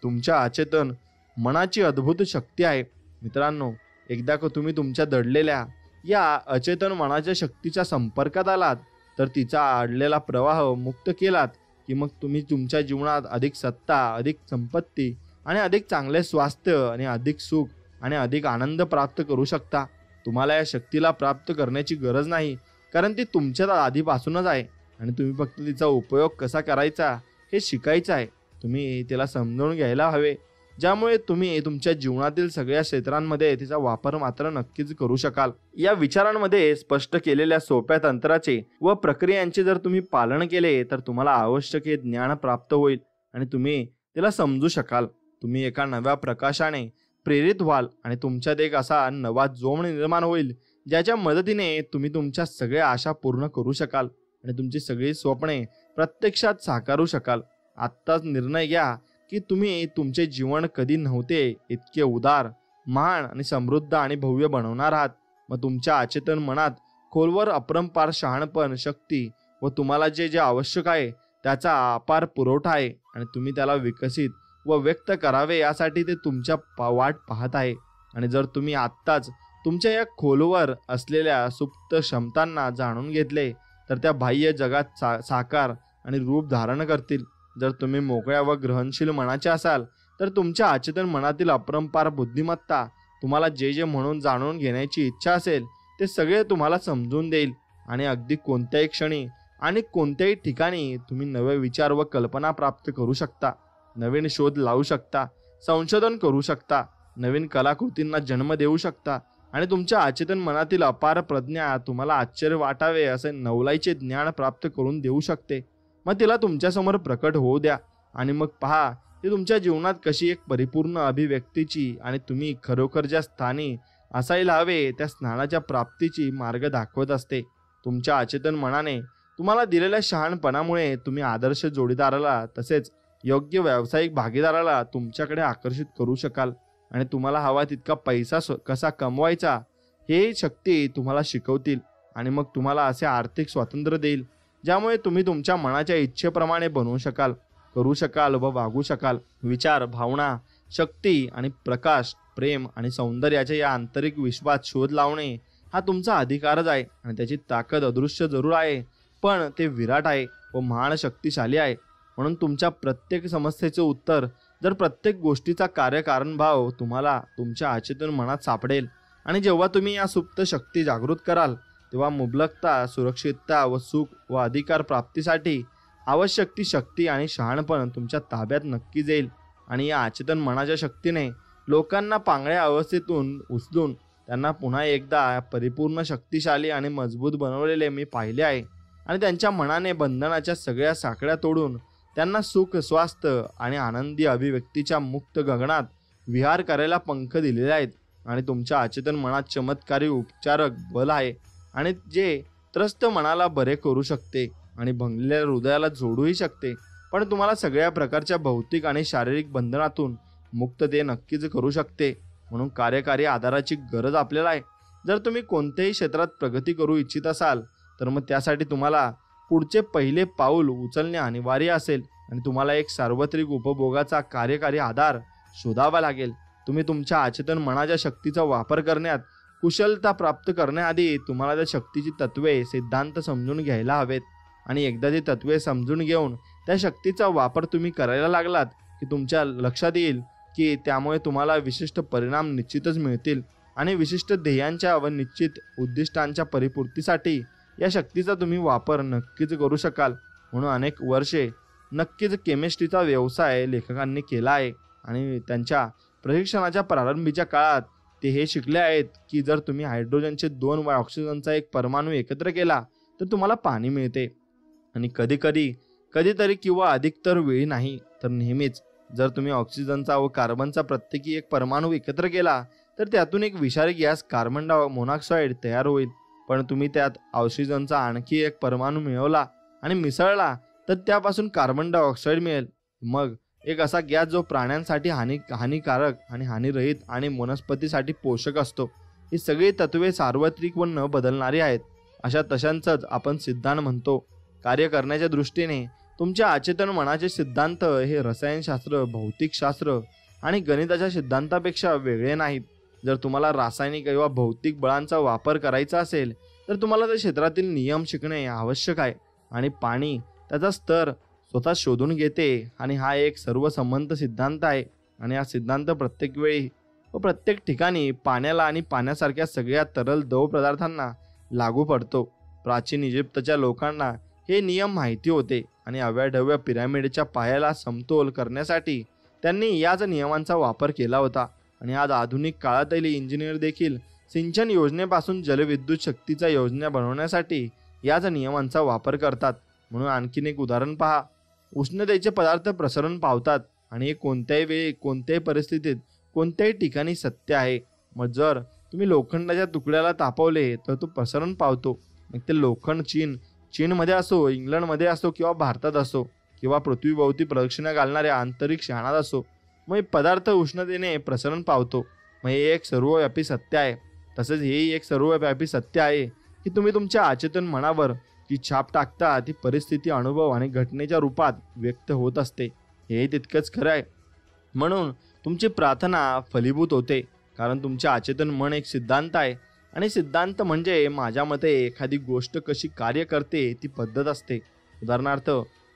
तुमच्या अचेतन मनाची अद्भुत शक्ती आहे. मित्रांनो, एकदा का तुम्ही तुमच्या दडलेल्या या अचेतन मनाच्या शक्तीच्या संपर्कात आलात तर तिचा अडलेला प्रवाह मुक्त केलात की मग तुम्ही तुमच्या जीवनात अधिक सत्ता, अधिक संपत्ती आणि अधिक चांगले स्वास्थ्य आणि अधिक सुख आणि अधिक आनंद प्राप्त करू शकता. तुम्हाला या शक्तीला प्राप्त करण्याची गरज नाही, कारण ती तुमच्यात आधीपासूनच आहे आणि तुम्ही फक्त तिचा उपयोग कसा करायचा हे शिकायचं आहे. तुम्ही तिला समजावून घ्यायला हवे, ज्यामुळे तुम्ही तुमच्या जीवनातील सगळ्या क्षेत्रांमध्ये तिचा वापर मात्र नक्कीच करू शकाल. या विचारांमध्ये स्पष्ट केलेल्या सोप्या तंत्राचे व प्रक्रियांचे जर तुम्ही पालन केले तर तुम्हाला आवश्यक हे ज्ञान प्राप्त होईल आणि तुम्ही तिला समजू शकाल. तुम्ही एका नव्या प्रकाशाने प्रेरित व्हाल आणि तुमच्यात एक असा नवा जोम निर्माण होईल ज्याच्या मदतीने तुम्ही तुमच्या सगळ्या आशा पूर्ण करू शकाल आणि तुमची सगळी स्वप्ने प्रत्यक्षात साकारू शकाल. आत्ताच निर्णय घ्या की तुम्ही तुमचे जीवन कधी नव्हते इतके उदार, महान आणि समृद्ध आणि भव्य बनवणार आहात. मग तुमच्या अचेतन मनात खोलवर अपरंपार शहाणपण, शक्ती व तुम्हाला जे जे आवश्यक आहे त्याचा अपार पुरवठा आहे आणि तुम्ही त्याला विकसित व व्यक्त करावे यासाठी ते तुमच्या वाट पाहत आहे. आणि जर तुम्ही आत्ताच तुमच्या या खोलवर असलेल्या सुप्त क्षमतांना जाणून घेतले तर त्या बाह्य जगात साकार आणि रूप धारण करतील. जर तुम्ही मोकळ्या व ग्रहणशील मनाचे असाल तर तुमच्या अचेतन मनातील अपरंपार बुद्धिमत्ता तुम्हाला जे जे म्हणून जाणून घेण्याची इच्छा असेल ते सगळे तुम्हाला समजून देईल. आणि अगदी कोणत्याही क्षणी आणि कोणत्याही ठिकाणी तुम्ही नवे विचार व कल्पना प्राप्त करू शकता, नवीन शोध लावू शकता, संशोधन करू शकता, नवीन कलाकृतींना जन्म देऊ शकता आणि तुमच्या अचेतन मनातील अपार प्रज्ञा तुम्हाला आश्चर्य वाटावे असे नवलाईचे ज्ञान प्राप्त करून देऊ शकते. मग तिला तुमच्यासमोर प्रकट होऊ द्या आणि मग पहा ती तुमच्या जीवनात कशी एक परिपूर्ण अभिव्यक्तीची आणि तुम्ही खरोखर ज्या स्थानी असायला हवे त्या स्थानाच्या प्राप्तीची मार्ग दाखवत असते. तुमच्या अचेतन मनाने तुम्हाला दिलेल्या शहाणपणामुळे तुम्ही आदर्श जोडीदाराला तसेच योग्य व्यावसायिक भागीदाराला तुमच्याकडे आकर्षित करू शकाल आणि तुम्हाला हवा तितका पैसा कसा कमवायचा हे शक्ती तुम्हाला शिकवतील आणि मग तुम्हाला असे आर्थिक स्वातंत्र्य देईल ज्यामुळे तुम्ही तुमच्या मनाच्या इच्छेप्रमाणे बनवू शकाल, करू शकाल व वागू शकाल. विचार, भावना, शक्ती आणि प्रकाश, प्रेम आणि सौंदर्याच्या या आंतरिक विश्वात शोध लावणे हा तुमचा अधिकारच आहे आणि त्याची ताकद अदृश्य जरूर आहे पण ते विराट आहे व महान शक्तिशाली आहे. म्हणून तुमच्या प्रत्येक समस्येचे उत्तर जर प्रत्येक गोष्टीचा कार्यकारणभाव तुम्हाला तुमच्या अचेतन मनात सापडेल आणि जेव्हा तुम्ही या सुप्त शक्ती जागृत कराल तेव्हा मुबलकता, सुरक्षितता व सुख व अधिकार प्राप्तीसाठी आवश्यक ती शक्ती आणि शहाणपण तुमच्या ताब्यात नक्कीच येईल. आणि या अचेतन मनाच्या शक्तीने लोकांना पांगळ्या अवस्थेतून उचलून त्यांना पुन्हा एकदा परिपूर्ण शक्तिशाली आणि मजबूत बनवलेले मी पाहिले आहे. आणि त्यांच्या मनाने बंधनाच्या सगळ्या साखळ्या तोडून त्यांना सुख, स्वास्थ्य आणि आनंदी अभिव्यक्तीच्या मुक्त गगनात विहार करायला पंख दिलेले आहेत. आणि तुमच्या अचेतन मनात चमत्कारी उपचारक बल आहे आणि जे त्रस्त मनाला बरे करू शकते आणि भंगलेल्या हृदयाला जोडूही शकते. पण तुम्हाला सगळ्या प्रकारच्या भौतिक आणि शारीरिक बंधनातून मुक्त ते नक्कीच करू शकते. म्हणून कार्यकारी आधाराची गरज आपल्याला आहे. जर तुम्ही कोणत्याही क्षेत्रात प्रगती करू इच्छित असाल तर मग त्यासाठी तुम्हाला पुढचे पहिले पाऊल उचलणे अनिवार्य असेल आणि तुम्हाला एक सार्वत्रिक उपभोगाचा कार्यकारी आधार शोधावा लागेल. तुम्ही तुमच्या अचेतन मनाच्या शक्तीचा वापर करण्यात कुशलता प्राप्त करण्याआधी तुम्हाला त्या शक्तीची तत्वे, सिद्धांत समजून घ्यायला हवेत. आणि एकदा ती तत्वे समजून घेऊन त्या शक्तीचा वापर तुम्ही करायला लागलात की तुमच्या लक्षात येईल की त्यामुळे तुम्हाला विशिष्ट परिणाम निश्चितच मिळतील आणि विशिष्ट ध्येयांच्या व निश्चित उद्दिष्टांच्या परिपूर्तीसाठी या शक्तीचा तुम्ही वापर नक्कीच करू शकाल. म्हणून अनेक वर्षे नक्कीच केमिस्ट्रीचा व्यवसाय लेखकांनी केला आहे आणि त्यांच्या प्रशिक्षणाच्या प्रारंभीच्या काळात ते हे शिकले आहेत की जर तुम्ही हायड्रोजनचे 2 व ऑक्सिजनचा एक परमाणू एकत्र केला तर तुम्हाला पाणी मिळते. आणि कधीतरी किंवा अधिकतर वेळी नाही तर नेहमीच जर तुम्ही ऑक्सिजनचा व कार्बनचा प्रत्येकी एक परमाणू एकत्र केला तर त्यातून एक विषारी गॅस कार्बन मोनॉक्साईड तयार होईल. पण तुम्ही त्यात ऑक्सिजनचा आणखी एक परमाणू मिळवला आणि मिसळला तर त्यापासून कार्बन डायऑक्साईड मिळेल. मग एक असा गॅस जो प्राण्यांसाठी हानिकारक आणि हानिरहित आणि वनस्पतीसाठी पोषक असतो. ही सगळी तत्वे सार्वत्रिक व न बदलणारी आहेत. अशा तशांचंच आपण सिद्धांत म्हणतो. कार्य करण्याच्या दृष्टीने तुमच्या अचेतन मनाचे सिद्धांत हे रसायनशास्त्र, भौतिकशास्त्र आणि गणिताच्या सिद्धांतापेक्षा वेगळे नाहीत. जर तुम्हाला रासायनिक किंवा भौतिक बळांचा वापर करायचा असेल तर तुम्हाला त्या क्षेत्रातील नियम शिकणे आवश्यक आहे. आणि पाणी त्याचा स्तर स्वतः शोधून घेते आणि हा एक सर्वसंमत सिद्धांत आहे. आणि हा सिद्धांत प्रत्येक वेळी व प्रत्येक ठिकाणी पाण्याला आणि पाण्यासारख्या सगळ्या तरल द्रव पदार्थांना लागू पडतो. प्राचीन इजिप्तच्या लोकांना हे नियम माहिती होते आणि अव्याढव्य पिरॅमिडच्या पायाला समतोल करण्यासाठी त्यांनी याच नियमांचा वापर केला होता. आणि आज आधुनिक काळातही इंजिनियर देखील सिंचन योजनेपासून जलविद्युत शक्तीच्या योजना बनवण्यासाठी याच नियमांचा वापर करतात. म्हणून आणखीन एक उदाहरण पहा. उष्णतेचे पदार्थ प्रसरण पावतात आणि हे कोणत्याही वेळी, कोणत्याही परिस्थितीत, कोणत्याही ठिकाणी सत्य आहे. मग जर तुम्ही लोखंडाच्या तुकड्याला तापवले तर तो प्रसरण पावतो. मग ते लोखंड चीनमध्ये असो, इंग्लंडमध्ये असो किंवा भारतात असो किंवा पृथ्वीभोवती प्रदक्षिणा घालणाऱ्या अंतरिक्ष यानात असो, मग पदार्थ उष्णतेने प्रसरण पावतो. मग हे एक सर्वव्यापी सत्य आहे. तसेच हेही एक सर्वव्यापी सत्य आहे की तुम्ही तुमच्या अचेतन मनावर जी छाप टाकता ती परिस्थिती, अनुभव आणि घटनेच्या रूपात व्यक्त होत असते, हे तितकंच खरं आहे. म्हणून तुमची प्रार्थना फलीभूत होते, कारण तुमचे अचेतन मन एक सिद्धांत आहे. आणि सिद्धांत म्हणजे माझ्या मते एखादी गोष्ट कशी कार्य करते ती पद्धत असते. उदाहरणार्थ,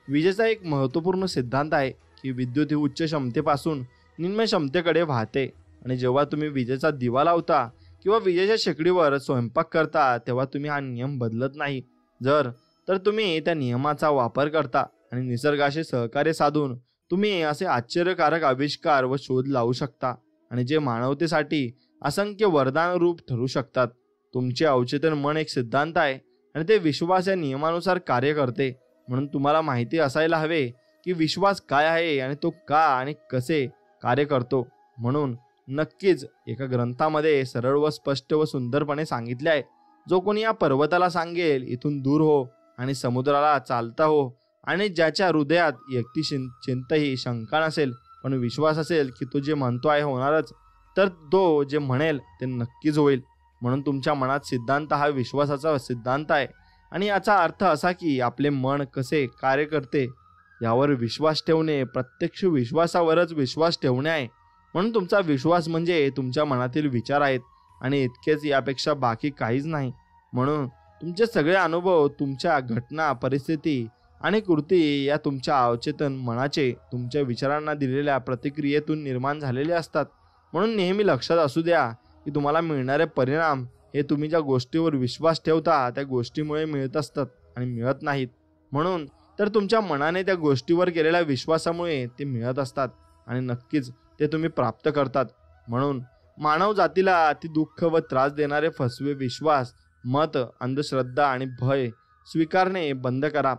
विजेचा एक महत्त्वपूर्ण सिद्धांत आहे की विद्युत ही उच्च क्षमतेपासून निम्न क्षमतेकडे वाहते. आणि जेव्हा तुम्ही विजेचा दिवा लावता किंवा विजेच्या शेगडीवर स्वयंपाक करता तेव्हा तुम्ही हा नियम बदलत नाही. तर तुम्ही त्या नियमाचा वापर करता आणि निसर्गाशी सहकार्य साधून तुम्ही असे आश्चर्यकारक आविष्कार व शोध लावू शकता आणि जे मानवतेसाठी असंख्य वरदान रूप ठरू शकतात. तुमचे अवचेतन मन एक सिद्धांत आहे आणि ते विश्वास या नियमानुसार कार्य करते. म्हणून तुम्हाला माहिती असायला हवे की विश्वास काय आहे आणि तो का आणि कसे कार्य करतो. म्हणून नक्कीच एका ग्रंथामध्ये सरळ व स्पष्ट व सुंदरपणे सांगितले आहे, जो कोणी या पर्वताला सांगेल इथून दूर हो आणि समुद्राला चालता हो, आणि ज्याच्या हृदयात एकटी चिंतही शंका नसेल पण विश्वास असेल की तो जे म्हणतो आहे होणारच, तर तो जे म्हणेल ते नक्कीच होईल. म्हणून तुमच्या मनात सिद्धांत हा विश्वासाचा सिद्धांत आहे. आणि याचा अर्थ असा की आपले मन कसे कार्य करते यावर विश्वास ठेवणे प्रत्यक्ष विश्वासावरच विश्वास ठेवणे आहे. म्हणून तुमचा विश्वास म्हणजे तुमच्या मनातील विचार आहेत आणि इतकेच, यापेक्षा बाकी काहीच नाही. म्हणून तुमचे सगळे अनुभव, तुमच्या घटना, परिस्थिती आणि कृती या तुमच्या अवचेतन मनाचे तुमच्या विचारांना दिलेल्या प्रतिक्रियेतून निर्माण झालेले असतात. म्हणून नेहमी लक्षात असू द्या की तुम्हाला मिळणारे परिणाम हे तुम्ही ज्या गोष्टीवर विश्वास ठेवता त्या गोष्टीमुळे मिळत असतात आणि मिळत नाहीत. म्हणून तर तुमच्या मनाने त्या गोष्टीवर केलेल्या विश्वासामुळे ते मिळत असतात आणि नक्कीच ते तुम्ही प्राप्त करतात. म्हणून मानव जातीला अति दुःख व त्रास देणारे फसवे विश्वास, मत, अंधश्रद्धा आणि भय स्वीकारणे बंद करा.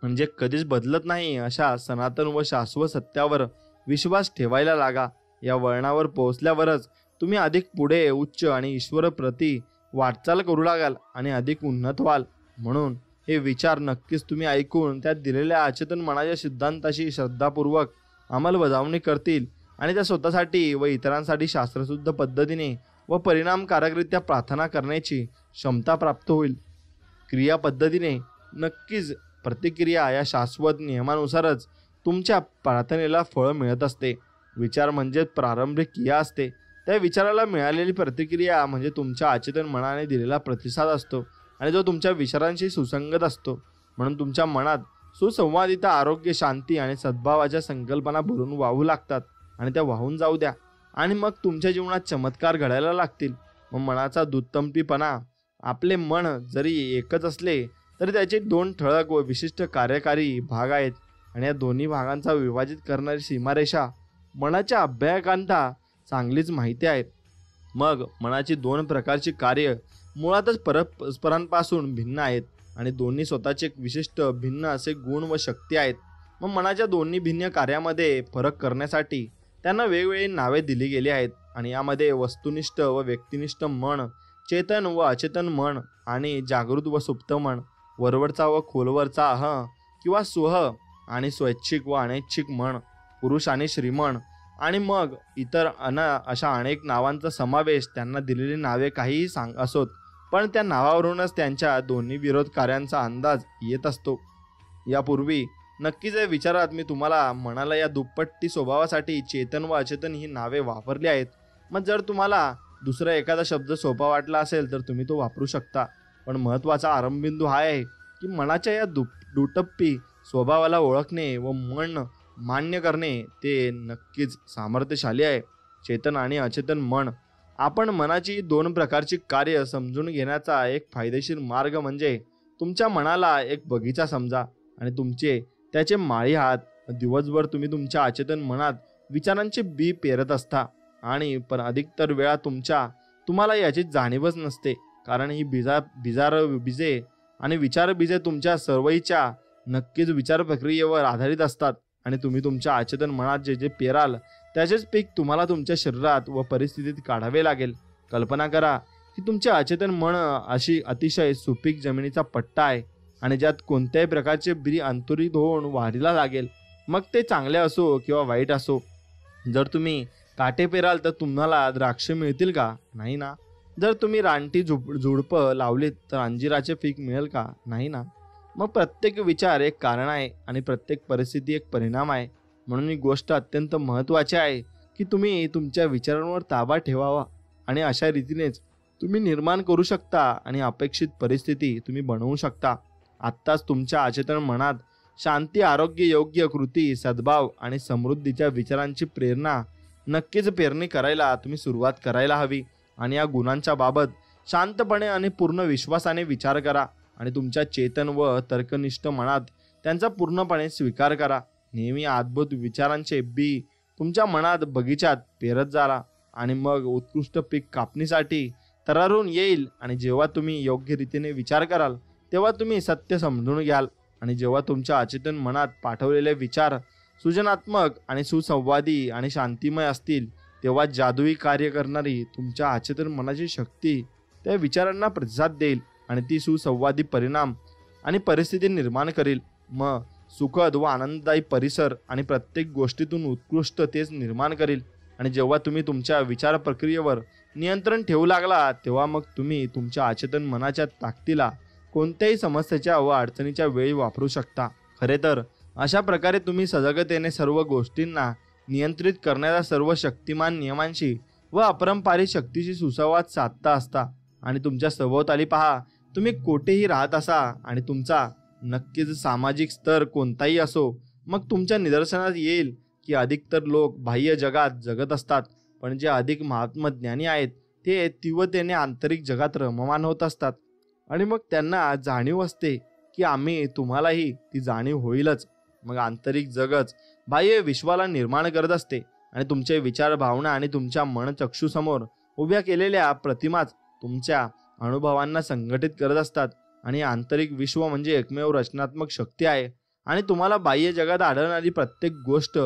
म्हणजे कधीच बदलत नाही अशा सनातन व शाश्वत सत्यावर विश्वास ठेवायला लागा. या वळणावर पोहोचल्यावरच तुम्ही अधिक पुढे, उच्च आणि ईश्वरप्रती वाटचाल करू लागाल आणि अधिक उन्नत व्हाल. म्हणून हे विचार नक्कीच तुम्ही ऐकून त्यात दिलेल्या अचेतन मनाच्या सिद्धांताशी श्रद्धापूर्वक अंमलबजावणी करतील आणि त्या स्वतःसाठी व इतरांसाठी शास्त्रशुद्ध पद्धतीने व परिणामकारकरित्या प्रार्थना करण्याची क्षमता प्राप्त होईल. क्रिया पद्धतीने नक्कीच प्रतिक्रिया या शाश्वत नियमानुसारच तुमच्या प्रार्थनेला फळ मिळत असते. विचार म्हणजे प्रारंभिक क्रिया असते. त्या विचाराला मिळालेली प्रतिक्रिया म्हणजे तुमच्या अचेतन मनाने दिलेला प्रतिसाद असतो आणि जो तुमच्या विचारांशी सुसंगत असतो. म्हणून तुमच्या मनात सुसंवादिता, आरोग्य, शांती आणि सद्भावाच्या संकल्पना भरून वाहू लागतात आणि त्या वाहून जाऊ द्या आणि मग तुमच्या जीवनात चमत्कार घडायला लागतील. मग मनाचा दुत्तंपीपणा, आपले मन जरी एकच असले तरी त्याचे दोन ठळक व विशिष्ट कार्यकारी भाग आहेत आणि या दोन्ही भागांचा विभाजित करणारी सीमारेषा मनाच्या अभ्यासकांना चांगलीच माहिती आहे. मग मनाची दोन प्रकारची कार्य मुळातच परस्परांपासून भिन्न आहेत आणि दोन्ही स्वतःचे एक विशिष्ट भिन्न असे गुण व शक्ती आहेत. मग मनाच्या दोन्ही भिन्न कार्यामध्ये फरक करण्यासाठी त्यांना वेगवेगळी नावे दिली गेली आहेत आणि यामध्ये वस्तुनिष्ठ व व्यक्तिनिष्ठ मन, चेतन व अचेतन मन आणि जागृत व सुप्त मन, वरवरचा व खोलवरचा अह किंवा स्वह आणि स्वैच्छिक व अनैच्छिक मन, पुरुष आणि श्रीमन आणि मग इतर अशा अनेक नावांचा समावेश. त्यांना दिलेली नावे काहीही असोत पण त्या नावावरूनच त्यांच्या दोन्ही विरोध कार्यांचा अंदाज येत असतो. यापूर्वी नक्कीच या विचारात मी तुम्हाला मनाला या दुप्पट्टी स्वभावासाठी चेतन व अचेतन ही नावे वापरली आहेत. मग जर तुम्हाला दुसरा एखादा शब्द सोपा वाटला असेल तर तुम्ही तो वापरू शकता. पण महत्त्वाचा आरंभबिंदू हा आहे की मनाच्या या दुटप्पी स्वभावाला ओळखणे व मन मान्य करणे ते नक्कीच सामर्थ्यशाली आहे. चेतन आणि अचेतन मन, आपण मनाची दोन प्रकारची कार्य समजून घेण्याचा एक फायदेशीर मार्ग म्हणजे तुमच्या मनाला एक बगीचा समजा आणि त्याचे माळी आहात. दिवसभर तुम्ही तुमच्या अचेतन मनात विचारांचे बी पेरत असता आणि पण अधिकतर वेळा तुम्हाला याची जाणीवच नसते, कारण ही बीजे आणि विचार बीजे तुमच्या सर्वईच्या नक्कीच विचार प्रक्रियेवर आधारित असतात आणि तुम्ही तुमच्या अचेतन मनात जे जे पेराल त्याचेच पीक तुम्हाला तुमच्या शरीरात व परिस्थितीत काढावे लागेल. कल्पना करा की तुमचे अचेतन मन अशी अतिशय सुपीक जमिनीचा पट्टा आहे आणि ज्यात कोणत्याही प्रकारचे बी अंकुरित होऊन वाढीला लागेल, मग ते चांगले असो किंवा वाईट असो. जर तुम्ही काटे पेराल तर तुम्हाला द्राक्ष मिळतील का? नाही ना. जर तुम्ही रानटी झुडपं लावलीत तर अंजिराचे पीक मिळेल का? नाही ना. मग प्रत्येक विचार एक कारण आहे आणि प्रत्येक परिस्थिती एक परिणाम आहे. म्हणून ही गोष्ट अत्यंत महत्त्वाची आहे की तुम्ही तुमच्या विचारांवर ताबा ठेवावा आणि अशा रीतीनेच तुम्ही निर्माण करू शकता आणि अपेक्षित परिस्थिती तुम्ही बनवू शकता. आत्ताच तुमच्या अचेतन मनात शांती, आरोग्य, योग्य कृती, सद्भाव आणि समृद्धीच्या विचारांची प्रेरणा नक्कीच पेरणी करायला तुम्ही सुरुवात करायला हवी. आणि या गुणांच्या बाबत शांतपणे आणि पूर्ण विश्वासाने विचार करा आणि तुमच्या चेतन व तर्कनिष्ठ मनात त्यांचा पूर्णपणे स्वीकार करा. नेहमी अद्भुत विचारांचे बी तुमच्या मनात बगीचात पेरत जारा आणि मग उत्कृष्ट पीक कापणीसाठी तरारून येईल. आणि जेव्हा तुम्ही योग्य रीतीने विचार कराल तेव्हा तुम्ही सत्य समजून घ्याल. आणि जेव्हा तुमच्या अचेतन मनात पाठवलेले विचार सृजनात्मक आणि सुसंवादी आणि शांतिमय असतील तेव्हा जादुई कार्य करणारी तुमच्या अचेतन मनाची शक्ती त्या विचारांना प्रतिसाद देईल आणि ती सुसंवादी परिणाम आणि परिस्थिती निर्माण करेल. मग सुखद व आनंददायी परिसर आणि प्रत्येक गोष्टीतून उत्कृष्ट तेच निर्माण करेल. आणि जेव्हा तुम्ही तुमच्या विचार प्रक्रियेवर नियंत्रण ठेवू लागला तेव्हा मग तुम्ही तुमच्या अचेतन मनाच्या ताकदीला कोणत्याही समस्येच्या व अडचणीच्या वेळी वापरू शकता. खरे तर अशा प्रकारे तुम्ही सजगतेने सर्व गोष्टींना नियंत्रित करणाऱ्या सर्व शक्तिमान नियमांशी व अपरंपारिक शक्तीशी सुसंवाद साधता असता. आणि तुमच्या सभोवताली पहा, तुम्ही कोठेही राहत असा आणि तुमचा नक्कीच सामाजिक स्तर कोणताही असो, मग तुमच्या निदर्शनात येईल की अधिकतर लोक बाह्य जगात जगत असतात, पण जे अधिक महात्मज्ञानी आहेत ते तीव्रतेने आंतरिक जगात रममान होत असतात. आणि मग त्यांना जाणीव असते की आम्ही तुम्हालाही ती जाणीव होईलच. मग आंतरिक जगच बाह्य विश्वाला निर्माण करत असते आणि तुमचे विचार, भावना आणि तुमच्या मनचक्षुसमोर उभ्या केलेल्या प्रतिमाच तुमच्या अनुभवांना संघटित करत असतात. आणि आंतरिक विश्व म्हणजे एकमेव रचनात्मक शक्ती आहे. आणि तुम्हाला बाह्य जगात आढळणारी प्रत्येक गोष्ट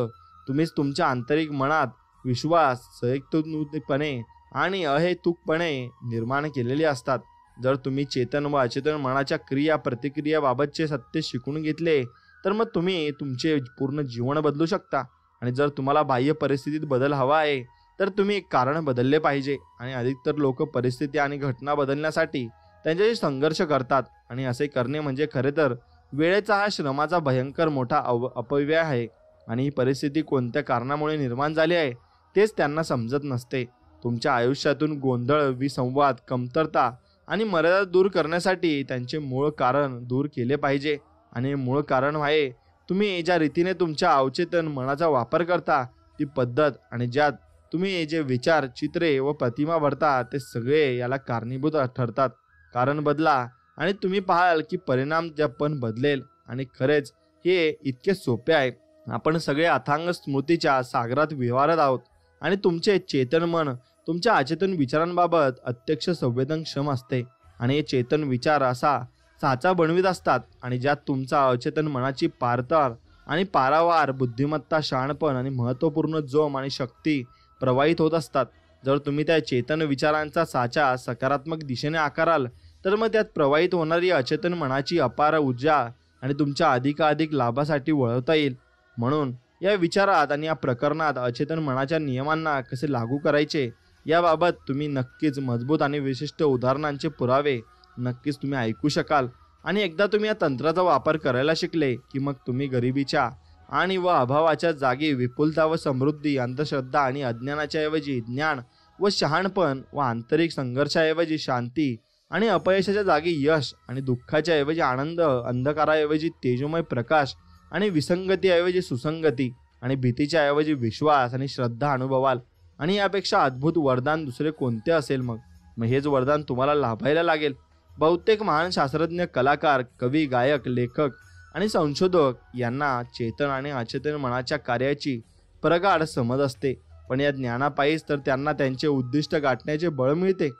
तुम्हीच तुमच्या आंतरिक मनात विश्वास, संयुक्तपणे आणि अहेतुकपणे निर्माण केलेले असतात. जर तुम्ही चेतन व अचेतन मनाच्या क्रिया प्रतिक्रियाबाबतचे सत्य शिकून घेतले तर मग तुम्ही तुमचे पूर्ण जीवन बदलू शकता. आणि जर तुम्हाला बाह्य परिस्थितीत बदल हवा आहे तर तुम्ही कारण बदलले पाहिजे. आणि अधिकतर लोक परिस्थिती आणि घटना बदलण्यासाठी त्यांच्याशी संघर्ष करतात. आणि असे करणे म्हणजे खरे तर वेळेचा हा श्रमाचा भयंकर मोठा अपव्यय आहे. आणि ही परिस्थिती कोणत्या कारणामुळे निर्माण झाली आहे तेच त्यांना समजत नसते. तुमच्या आयुष्यातून गोंधळ, विसंवाद, कमतरता आणि मर्यादा दूर करण्यासाठी त्यांचे मूळ कारण दूर केले पाहिजे. आणि मूळ कारण आहे तुम्ही ज्या रीतीने तुमच्या अवचेतन मनाचा वापर करता, ती पद्धत आणि ज्यात तुम्ही जे विचार, चित्रे व प्रतिमा भरता ते सगळे याला कारणीभूत ठरतात. कारण बदला आणि तुम्ही पाहाल की परिणाम पण बदलेल. आणि खरेच हे इतके सोपे आहे. आपण सगळे अथांग स्मृतीच्या सागरात विहारत आहोत आणि तुमचे चेतन मन तुमच्या अचेतन विचारांबाबत अत्यक्ष संवेदनक्षम असते. आणि हे चेतन विचार असा साचा बनवित असतात आणि ज्यात तुमचा अचेतन मनाची पारतर आणि पारावार, बुद्धिमत्ता, शहाणपण आणि महत्त्वपूर्ण जोम आणि शक्ती प्रवाहित होत असतात. जर तुम्ही त्या चेतन विचारांचा साचा सकारात्मक दिशेने आकाराल तर मग त्यात प्रवाहित होणारी अचेतन मनाची अपार ऊर्जा आणि तुमच्या अधिकाधिक लाभासाठी वळवता येईल. म्हणून या विचारात आणि या प्रकरणात अचेतन मनाच्या नियमांना कसे लागू करायचे याबाबत तुम्ही नक्कीच मजबूत आणि विशिष्ट उदाहरणांचे पुरावे नक्कीच तुम्ही ऐकू शकाल. आणि एकदा तुम्ही या तंत्राचा वापर करायला शिकले की मग तुम्ही गरिबीच्या आणि व अभावाच्या जागी विपुलता व समृद्धी, अंधश्रद्धा आणि अज्ञानाच्या ऐवजी ज्ञान व शहाणपण व आंतरिक संघर्षाऐवजी शांती आणि अपयशाच्या जागी यश आणि दुःखाच्या ऐवजी आनंद, अंधकाराऐवजी तेजोमय प्रकाश आणि विसंगतीऐवजी सुसंगती आणि भीतीच्या ऐवजी विश्वास आणि श्रद्धा अनुभवाल. आणि यापेक्षा अद्भुत वरदान दुसरे कोणते असेल? मग हेच वरदान तुम्हाला लाभायला लागेल. बहुतेक महान शास्त्रज्ञ, कलाकार, कवी, गायक, लेखक आणि संशोधक यांना चेतन आणि अचेतन मनाच्या कार्याची प्रगाढ समज असते, पण या ज्ञानापायीच तर त्यांना त्यांचे उद्दिष्ट गाठण्याचे बळ मिळते.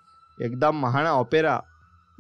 एकदा महान ऑपेरा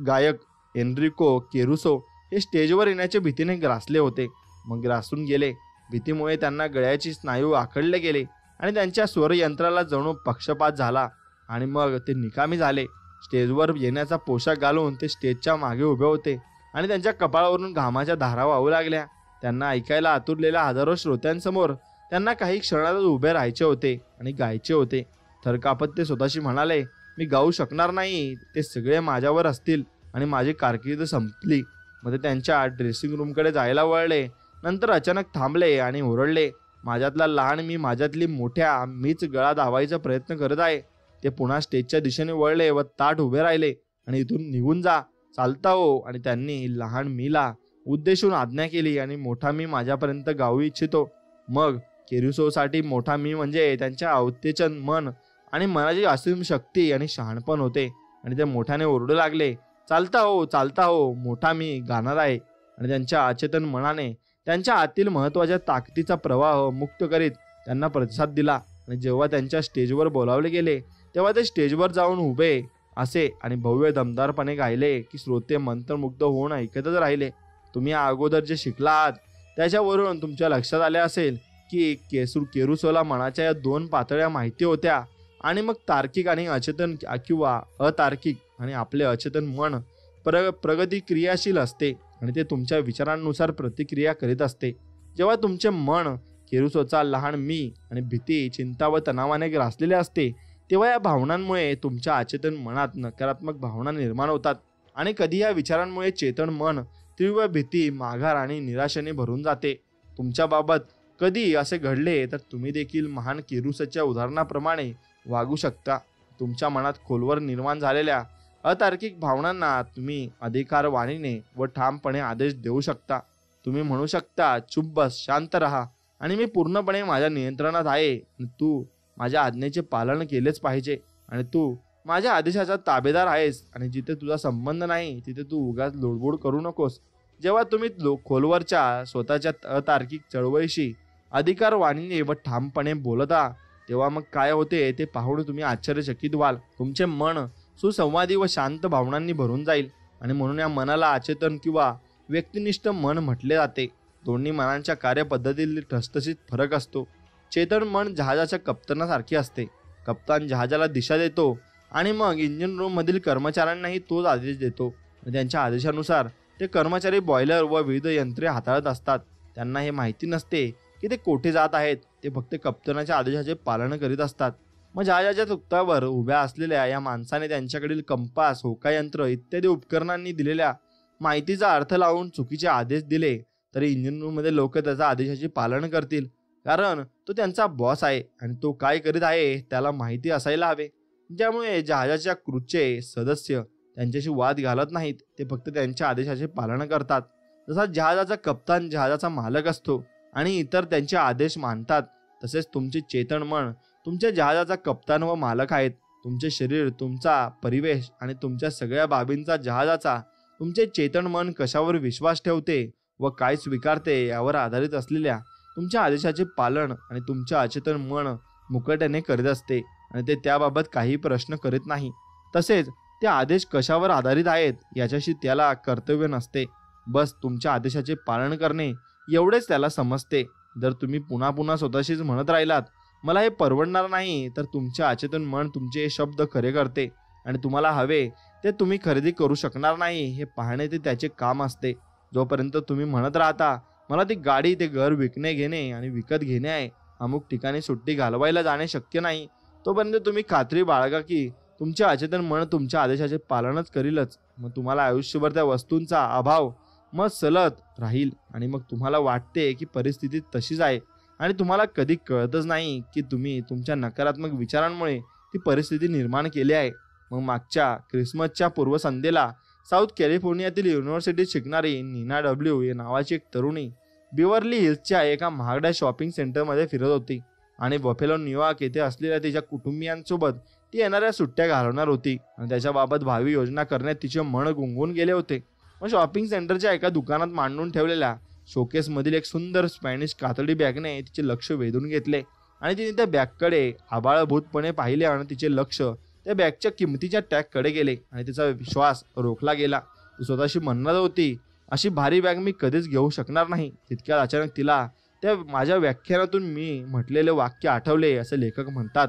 गायक एनरिको केरुसो हे स्टेजवर येण्याच्या भीतीने ग्रासले होते. मग ग्रासून गेले. भीतीमुळे त्यांना गळ्याची स्नायू आखडले गेले आणि त्यांच्या स्वरयंत्राला जणू पक्षपात झाला आणि मग ते निकामी झाले. स्टेजवर येण्याचा पोशाख घालून ते स्टेजच्या मागे उभे होते आणि त्यांच्या कपाळावरून घामाच्या धारा वाहू लागल्या. त्यांना ऐकायला आतुरलेल्या हजारो श्रोत्यांसमोर त्यांना काही क्षणातच उभे राहायचे होते आणि गायचे होते. थरकापत ते स्वतःशी म्हणाले, मी गाऊ शकणार नाही, ते सगळे माझ्यावर असतील आणि माझी कारकीर्द संपली. मग ते त्यांच्या ड्रेसिंग रूमकडे जायला वळले. नंतर अचानक थांबले आणि ओरडले, माझ्यातला लहान मी माझ्यातली मोठ्या मीच गळा दाबायचा प्रयत्न करत आहे. ते पुन्हा स्टेजच्या दिशेने वळले व ताठ उभे राहिले आणि इथून निघून जा, चालता हो. आणि त्यांनी लहान मीला उद्देशून आज्ञा केली आणि मोठा मी माझ्यापर्यंत गाऊ इच्छितो. मग केरुसोसाठी मोठा मी म्हणजे त्यांच्या अवतेचन मन आणि मनाची असीम शक्ती आणि शहाणपण होते. आणि ते मोठ्याने ओरडू लागले, चालता हो, चालता हो, मोठा मी गाणार आहे. आणि त्यांच्या अचेतन मनाने त्यांच्या आतील महत्त्वाच्या ताकदीचा प्रवाह मुक्त करीत त्यांना प्रतिसाद दिला. आणि जेव्हा त्यांच्या स्टेजवर बोलावले गेले तेव्हा ते स्टेजवर जाऊन उभे असे आणि भव्य दमदारपणे गायले की श्रोते मंत्रमुग्ध होऊन ऐकतच राहिले. तुम्ही अगोदर जे शिकला आहात त्याच्यावरून तुमच्या लक्षात आले असेल की केरुसोला मनाच्या या दोन पातळ्या माहिती होत्या. आणि मग तार्किक आणि अचेतन किंवा अतार्किक. आणि आपले अचेतन मन प्रगती क्रियाशील असते आणि ते तुमच्या विचारांनुसार प्रतिक्रिया करीत असते. जेव्हा तुमचे मन केरुसोचा लहान मी आणि भीती, चिंता व तणावाने ग्रासलेले असते तेव्हा या भावनांमुळे तुमच्या अचेतन मनात नकारात्मक भावना निर्माण होतात. आणि कधी या विचारांमुळे चेतन मन तीव्र भीती, माघार आणि निराशेने भरून जाते. तुमच्या बाबत कधी असे घडले तर तुम्ही देखील महान केरुसच्या उदाहरणाप्रमाणे वागू शकता. तुमच्या मनात खोलवर निर्माण झालेल्या अतार्किक भावनांना तुम्ही अधिकारवाणीने व ठामपणे आदेश देऊ शकता. तुम्ही म्हणू शकता, चुप बस, शांत रहा आणि मी पूर्णपणे माझ्या नियंत्रणात आहे. तू माझ्या आज्ञेचे पालन केलेच पाहिजे आणि तू माझ्या आदेशाचा ताबेदार आहेस. आणि जिथे तुझा संबंध नाही तिथे तू उगाच लोडबोड करू नकोस. जेव्हा तुम्ही खोलवरच्या स्वतःच्या अतार्किक चळवळीशी अधिकारवाणीने व ठामपणे बोलता तेव्हा मग काय होते ते पाहून तुम्ही आश्चर्यचकित व्हाल. तुमचे मन सुसंवादी व शांत भावनांनी भरून जाईल. आणि म्हणून या मनाला अचेतन किंवा व्यक्तिनिष्ठ मन म्हटले जाते. दोन्ही मनांच्या कार्यपद्धतीतील ठसठशीत फरक असतो. चेतन मन जहाजाच्या कप्तानासारखे असते. कप्तान जहाजाला दिशा देतो आणि मग इंजिन रूम मधील कर्मचाऱ्यांनाही तोच आदेश देतो. त्यांच्या आदेशानुसार ते कर्मचारी बॉयलर व विविध यंत्रे हाताळत असतात. त्यांना हे माहिती नसते की ते कोठे जात आहेत. ते फक्त कप्तानाच्या आदेशाचे पालन करीत असतात. मग जहाजाच्या तुकड्यावर उभ्या असलेल्या या माणसाने त्यांच्याकडील कंपास, होकायंत्र इत्यादी उपकरणांनी दिलेल्या माहितीचा अर्थ लावून चुकीचे आदेश दिले तरी इंजिन रूममध्ये लोक त्याच्या आदेशाचे पालन करतील. कारण तो त्यांचा बॉस आहे आणि तो काय करीत आहे त्याला माहिती असायला हवे. ज्यामुळे जहाजाच्या क्रूचे सदस्य त्यांच्याशी वाद घालत नाहीत. ते फक्त त्यांच्या आदेशाचे पालन करतात. जसा जहाजाचा कप्तान जहाजाचा मालक असतो आणि इतर त्यांचे आदेश मानतात, तसेच तुमचे चेतन मन तुमच्या जहाजाचा कप्तान व मालक आहेत. तुमचे शरीर, तुमचा परिवेश आणि तुमच्या सगळ्या बाबींचा जहाजाचा तुमचे चेतन मन कशावर विश्वास ठेवते व काय स्वीकारते यावर आधारित असलेल्या तुमच्या आदेशाचे पालन आणि तुमचे अचेतन मन मुकट्याने करीत असते आणि ते त्याबाबत काही प्रश्न करीत नाही. तसेच ते आदेश कशावर आधारित आहेत याच्याशी त्याला कर्तव्य नसते. बस तुमच्या आदेशाचे पालन करणे एवढेच त्याला समजते. जर तुम्ही पुन्हा पुन्हा स्वतःशीच म्हणत राहिलात मला हे परवडणार नाही तर तुमचे अचेतन मन तुमचे हे शब्द खरे करते आणि तुम्हाला हवे ते तुम्ही खरेदी करू शकणार नाही हे पाहणे ते त्याचे काम असते. जोपर्यंत तुम्ही म्हणत राहता मला ती गाडी, ते घर विकणे घेणे आणि विकत घेणे आहे, अमुक ठिकाणी सुट्टी घालवायला जाणे शक्य नाही, तोपर्यंत तुम्ही खात्री बाळगा की तुमचे अचेतन मन तुमच्या आदेशाचे पालनच करीलच. मग तुम्हाला आयुष्यभर त्या वस्तूंचा अभाव मग सलत राहील आणि मग तुम्हाला वाटते की परिस्थिती तशीच आहे आणि तुम्हाला कधी कळतच नाही की तुम्ही तुमच्या नकारात्मक विचारांमुळे ती परिस्थिती निर्माण केली आहे. मग मागच्या क्रिसमसच्या पूर्वसंध्येला साऊथ कॅलिफोर्नियातील युनिव्हर्सिटीत शिकणारी नीना डब्ल्यू या नावाची एक तरुणी बिवर्ली हिल्सच्या एका महागड्या शॉपिंग सेंटरमध्ये फिरत होती आणि बफेलो, न्यूयॉर्क येथे असलेल्या तिच्या कुटुंबियांसोबत ती येणाऱ्या सुट्ट्या घालवणार होती आणि त्याच्याबाबत भावी योजना करण्यात तिचे मन गुंगून गेले होते. मग शॉपिंग सेंटरच्या एका दुकानात मांडून ठेवलेल्या शोकेसमधील एक सुंदर स्पॅनिश कातडी बॅगने तिचे लक्ष वेधून घेतले आणि तिने त्या बॅगकडे आबाळभूतपणे पाहिले आणि तिचे लक्ष त्या बॅगच्या किमतीच्या टॅगकडे गेले आणि तिचा विश्वास रोखला गेला. ती स्वतःशी म्हणत होती, अशी भारी बॅग मी कधीच घेऊ शकणार नाही. तितक्यात अचानक तिला त्या माझ्या व्याख्यानातून मी म्हटलेले वाक्य आठवले. असे लेखक म्हणतात,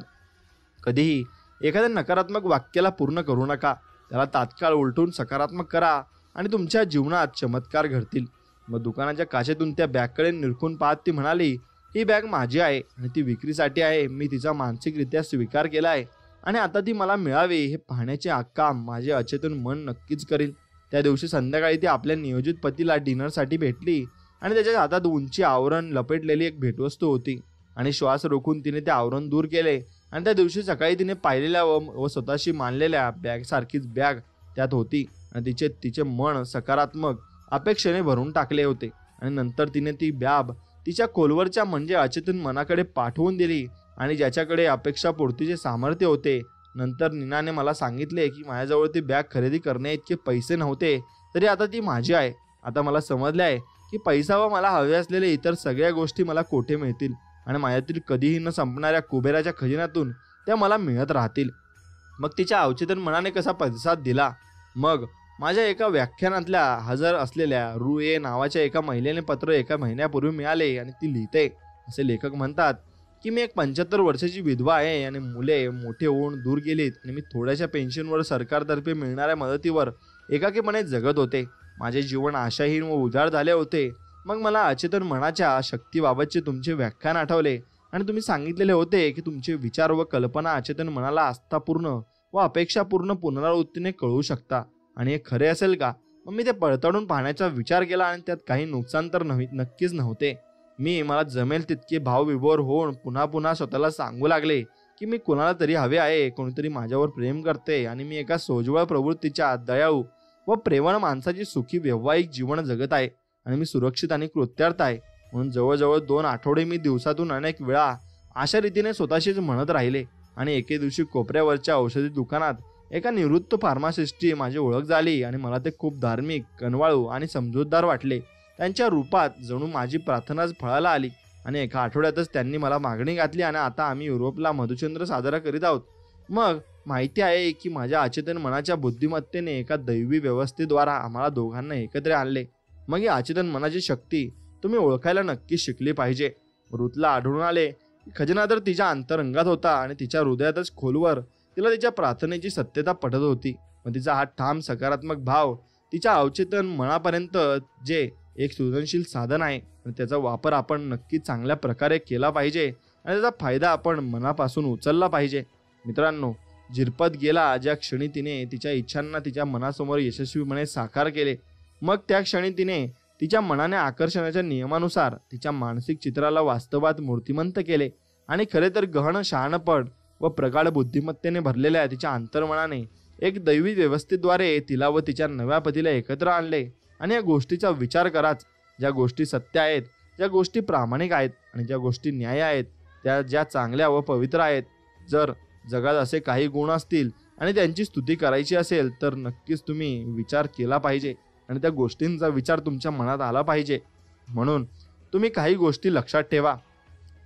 कधीही एखाद्या नकारात्मक वाक्याला पूर्ण करू नका, त्याला तात्काळ उलटून सकारात्मक करा आणि तुमच्या जीवनात चमत्कार घडतील. मग दुकानाच्या काचेतून त्या बॅगकडे निरखून पाहत ती म्हणाली, ही बॅग माझी आहे आणि ती विक्रीसाठी आहे. मी तिचा मानसिकरित्या स्वीकार केला आहे आणि आता ती मला मिळावी हे पाहण्याचे काम माझे अचेतन मन नक्कीच करेल. त्या दिवशी संध्याकाळी ती आपल्या नियोजित पतीला डिनरसाठी भेटली आणि त्याच्या हातात उंची आवरण लपेटलेली एक भेटवस्तू होती आणि श्वास रोखून तिने ते आवरण दूर केले. आणि त्या दिवशी सकाळी तिने पाहिलेल्या व स्वतःशी मानलेल्या बॅगसारखीच बॅग त्यात होती आणि तिचे मन सकारात्मक अपेक्षेने भरून टाकले होते. आणि नंतर तिने ती बॅग तिच्या खोलवरच्या म्हणजे अचेतन मनाकडे पाठवून दिली आणि ज्याच्याकडे अपेक्षापूर्तीचे सामर्थ्य होते. नंतर नीनाने मला सांगितले की माझ्याजवळ ती बॅग खरेदी करण्या इतके पैसे नव्हते, तरी आता ती माझी आहे. आता मला समजले आहे की पैसा व मला हवे असलेले इतर सगळ्या गोष्टी मला कोठे मिळतील आणि माझ्यातील कधीही न संपणाऱ्या कुबेराच्या खजिन्यातून त्या मला मिळत राहतील. मग तिच्या अवचेतन मनाने कसा प्रतिसाद दिला. मग माझ्या एका व्याख्यानातल्या हजर असलेल्या रू ए नावाच्या एका महिलेने पत्र एका महिन्यापूर्वी मिळाले आणि ती लिहिते. असे लेखक म्हणतात की मी एक 75 वर्षाची विधवा आहे आणि मुले मोठे होऊन दूर गेलीत आणि मी थोड्याशा पेन्शनवर सरकारतर्फे मिळणाऱ्या मदतीवर एकाकीपणे जगत होते. माझे जीवन आशाहीन व उजाड झाले होते. मग मला अचेतन मनाच्या शक्तीबाबतचे तुमचे व्याख्यान आठवले आणि तुम्ही सांगितलेले होते की तुमचे विचार व कल्पना अचेतन मनाला आस्थापूर्ण व अपेक्षापूर्ण पुनरावृत्तीने कळवू शकता. आणि हे खरे असेल का? मग मी ते पडताळून पाहण्याचा विचार केला आणि त्यात काही नुकसान तर नक्कीच नव्हते. मला जमेल तितके भावविभोर होऊन पुन्हा पुन्हा स्वतःला सांगू लागले की मी कुणाला तरी हवे आहे, कोणीतरी माझ्यावर प्रेम करते आणि मी एका सोज्वळ प्रवृत्तीच्या दयाळू व प्रेमळ माणसाची सुखी वैवाहिक जीवन जगत आहे आणि मी सुरक्षित आणि कृत्यार्थ आहे. म्हणून जवळजवळ 2 आठवडे मी दिवसातून अनेक वेळा अशा रीतीने स्वतःशीच म्हणत राहिले. आणि एके दिवशी कोपऱ्यावरच्या औषधी दुकानात एका निवृत्त फार्मासिस्टची माझी ओळख झाली आणि मला ते खूप धार्मिक, कनवाळू आणि समजूतदार वाटले. त्यांच्या रूपात जणू माझी प्रार्थनाच फळाला आली आणि एका आठवड्यातच त्यांनी मला मागणी घातली आणि आता आम्ही युरोपला मधुचंद्र साजरा करीत आहोत. मग माहिती आहे की माझ्या अचेतन मनाच्या बुद्धिमत्तेने एका दैवी व्यवस्थेद्वारा आम्हाला दोघांना एकत्र आणले. मग ही अचेतन मनाची शक्ती तुम्ही ओळखायला नक्की शिकली पाहिजे. रुथला आढळून आले की खजिना तर तिच्या अंतरंगात होता आणि तिच्या हृदयातच खोलवर तिला तिच्या प्रार्थनेची सत्यता पटत होती. मग तिचा हा ठाम सकारात्मक भाव तिच्या अवचेतन मनापर्यंत जे एक सृजनशील साधन आहे आणि त्याचा वापर आपण नक्की चांगल्या प्रकारे केला पाहिजे आणि त्याचा फायदा आपण मनापासून उचलला पाहिजे. मित्रांनो, झिरपत गेला ज्या क्षणी तिने तिच्या इच्छांना तिच्या मनासमोर यशस्वीपणे साकार केले, मग त्या क्षणी तिने तिच्या मनाने आकर्षणाच्या नियमानुसार तिच्या मानसिक चित्राला वास्तवात मूर्तिमंत केले आणि खरे तर गहन शहाणपण व प्रगाढ बुद्धिमत्तेने भरलेल्या तिच्या अंतर्मनाने एक दैवी व्यवस्थेद्वारे तिला व तिच्या नव्या पतीला एकत्र आणले. आणि या गोष्टीचा विचार कराच, ज्या गोष्टी सत्य आहेत, ज्या गोष्टी प्रामाणिक आहेत आणि ज्या गोष्टी न्याय आहेत, त्या ज्या चांगल्या व पवित्र आहेत. जर जगात असे काही गुण असतील आणि त्यांची स्तुती करायची असेल तर नक्कीच तुम्ही विचार केला पाहिजे आणि त्या गोष्टींचा विचार तुमच्या मनात आला पाहिजे. म्हणून तुम्ही काही गोष्टी लक्षात ठेवा.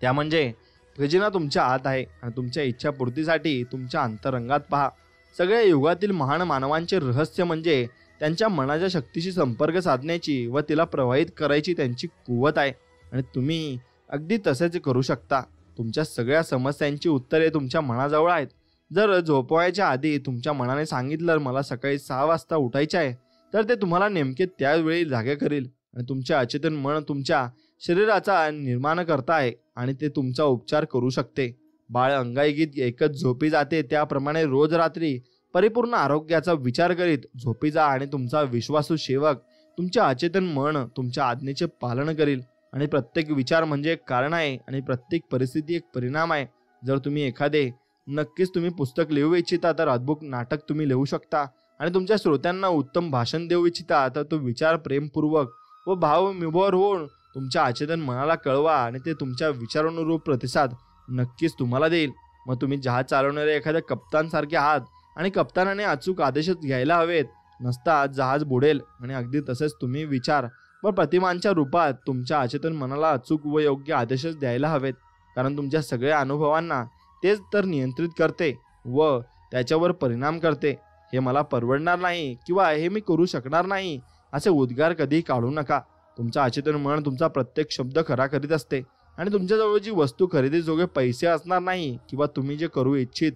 त्या म्हणजे खजिना तुमच्या आत आहे आणि तुमच्या इच्छापूर्तीसाठी तुमच्या अंतरंगात पहा. सगळ्या युगातील महान मानवांचे रहस्य म्हणजे त्यांच्या मनाच्या शक्तीशी संपर्क साधण्याची व तिला प्रवाहित करायची त्यांची कुवत आहे आणि तुम्ही अगदी तसेच करू शकता. तुमच्या सगळ्या समस्यांची उत्तरे तुमच्या मनाजवळ आहेत. जर झोपवायच्या आधी तुमच्या मनाने सांगितलं मला सकाळी 6 वाजता उठायचे आहे, तर ते तुम्हाला नेमके त्यावेळी जागे करेल. आणि तुमचे अचेतन मन तुमच्या शरीराचा निर्माण करता आहे आणि ते तुमचा उपचार करू शकते. बाळ अंगाईगीत एकच झोपी जाते, त्याप्रमाणे रोज रात्री परिपूर्ण आरोग्याचा विचार करीत झोपी जा आणि तुमचा विश्वासू सेवक तुमच्या अचेतन मन तुमच्या आज्ञेचे पालन करील. आणि प्रत्येक विचार म्हणजे एक कारण आहे आणि प्रत्येक परिस्थिती एक परिणाम आहे. जर तुम्ही नक्कीच तुम्ही पुस्तक लिहू इच्छिता तर अद्भुत नाटक तुम्ही लिहू शकता आणि तुमच्या श्रोत्यांना उत्तम भाषण देऊ इच्छिता तर तो विचार प्रेमपूर्वक व भावविभोर होऊन तुमच्या अचेतन मनाला कळवा आणि ते तुमच्या विचारानुरूप प्रतिसाद नक्कीच तुम्हाला देईल. मग तुम्ही जहाज चालवणारे एखाद्या कप्तानसारखे आहात आणि कप्तानाने अचूक आदेशच घ्यायला हवेत, नसता जहाज बुडेल. आणि अगदी तसेच तुम्ही विचार व प्रतिमांच्या रूपात तुमच्या अचेतन मनाला अचूक व योग्य आदेशच द्यायला हवेत, कारण तुमच्या सगळ्या अनुभवांना तेच तर नियंत्रित करते व त्याच्यावर परिणाम करते. हे मला परवडणार नाही किंवा हे मी करू शकणार नाही असे उद्गार कधी काढू नका. तुमचा अचेतन मन तुमचा प्रत्येक शब्द खरा करीत असते आणि तुमच्याजवळ जी वस्तू खरेदीजोगे पैसे असणार नाही किंवा तुम्ही जे करू इच्छित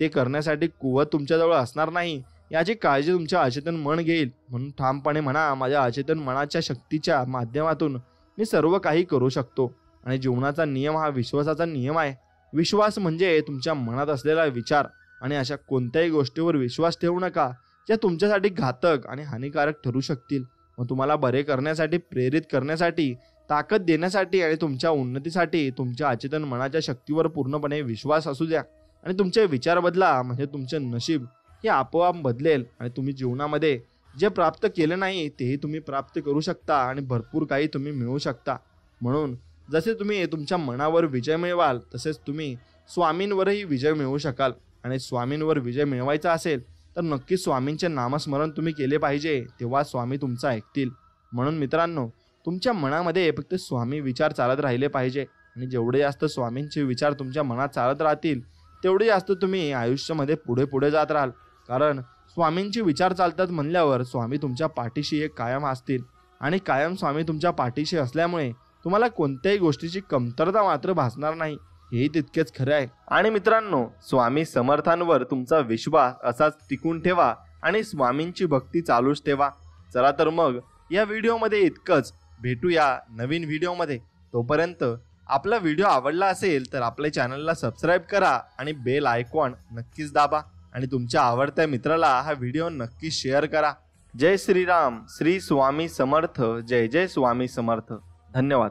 ते करण्यासाठी कुवत तुमच्याजवळ असणार नाही याची काळजी तुमच्या अचेतन मन घेईल. म्हणून ठामपणे म्हणा, माझ्या अचेतन मनाच्या शक्तीच्या माध्यमातून मी सर्व काही करू शकतो. आणि जीवनाचा नियम हा विश्वासाचा नियम आहे. विश्वास म्हणजे तुमच्या मनात असलेला विचार आणि अशा कोणत्याही गोष्टीवर विश्वास ठेवू नका ज्या तुमच्यासाठी घातक आणि हानिकारक ठरू शकतील. मग तुम्हाला बरे करण्यासाठी, प्रेरित करण्यासाठी, ताकद देण्यासाठी आणि तुमच्या उन्नतीसाठी तुमच्या अचेतन मनाच्या शक्तीवर पूर्णपणे विश्वास असू द्या आणि तुमचे विचार बदला. म्हणजे तुमचे नशीब हे आपोआप बदलेल आणि तुम्ही जीवनामध्ये जे प्राप्त केले नाही तेही तुम्ही प्राप्त करू शकता आणि भरपूर काही तुम्ही मिळवू शकता. म्हणून जसे तुम्ही तुमच्या मनावर विजय मिळवाल तसेच तुम्ही स्वामींवरही विजय मिळवू शकाल. आणि स्वामींवर विजय मिळवायचा असेल तर नक्की स्वामींचे नामस्मरण तुम्ही केले पाहिजे, तेव्हा स्वामी तुमचं ऐकतील. म्हणून मित्रांनो, तुमच्या मनामध्ये फक्त स्वामी विचार चालत राहिले पाहिजे आणि जेवढे जास्त स्वामींचे विचार तुमच्या मनात चालत राहतील तेवढे जास्त तुम्ही आयुष्यामध्ये पुढे पुढे जात राहाल. कारण स्वामींचे विचार चालतात म्हणल्यावर स्वामी तुमच्या पाठीशी एक कायम असतील आणि कायम स्वामी तुमच्या पाठीशी असल्यामुळे तुम्हाला कोणत्याही गोष्टीची कमतरता मात्र भासणार नाही. हेही तितकेच खरे आहे. आणि मित्रांनो, स्वामी समर्थांवर तुमचा विश्वास असाच टिकून ठेवा आणि स्वामींची भक्ती चालूच ठेवा. चला तर मग या व्हिडिओमध्ये इतकंच. भेटूया नवीन व्हिडिओमध्ये. तोपर्यंत आपला व्हिडिओ आवडला असेल तर आपल्या चॅनलला सबस्क्राईब करा आणि बेल आयकॉन नक्कीच दाबा आणि तुमच्या आवडत्या मित्राला हा व्हिडिओ नक्की शेअर करा. जय श्रीराम. श्री स्वामी समर्थ. जय जय स्वामी समर्थ. धन्यवाद.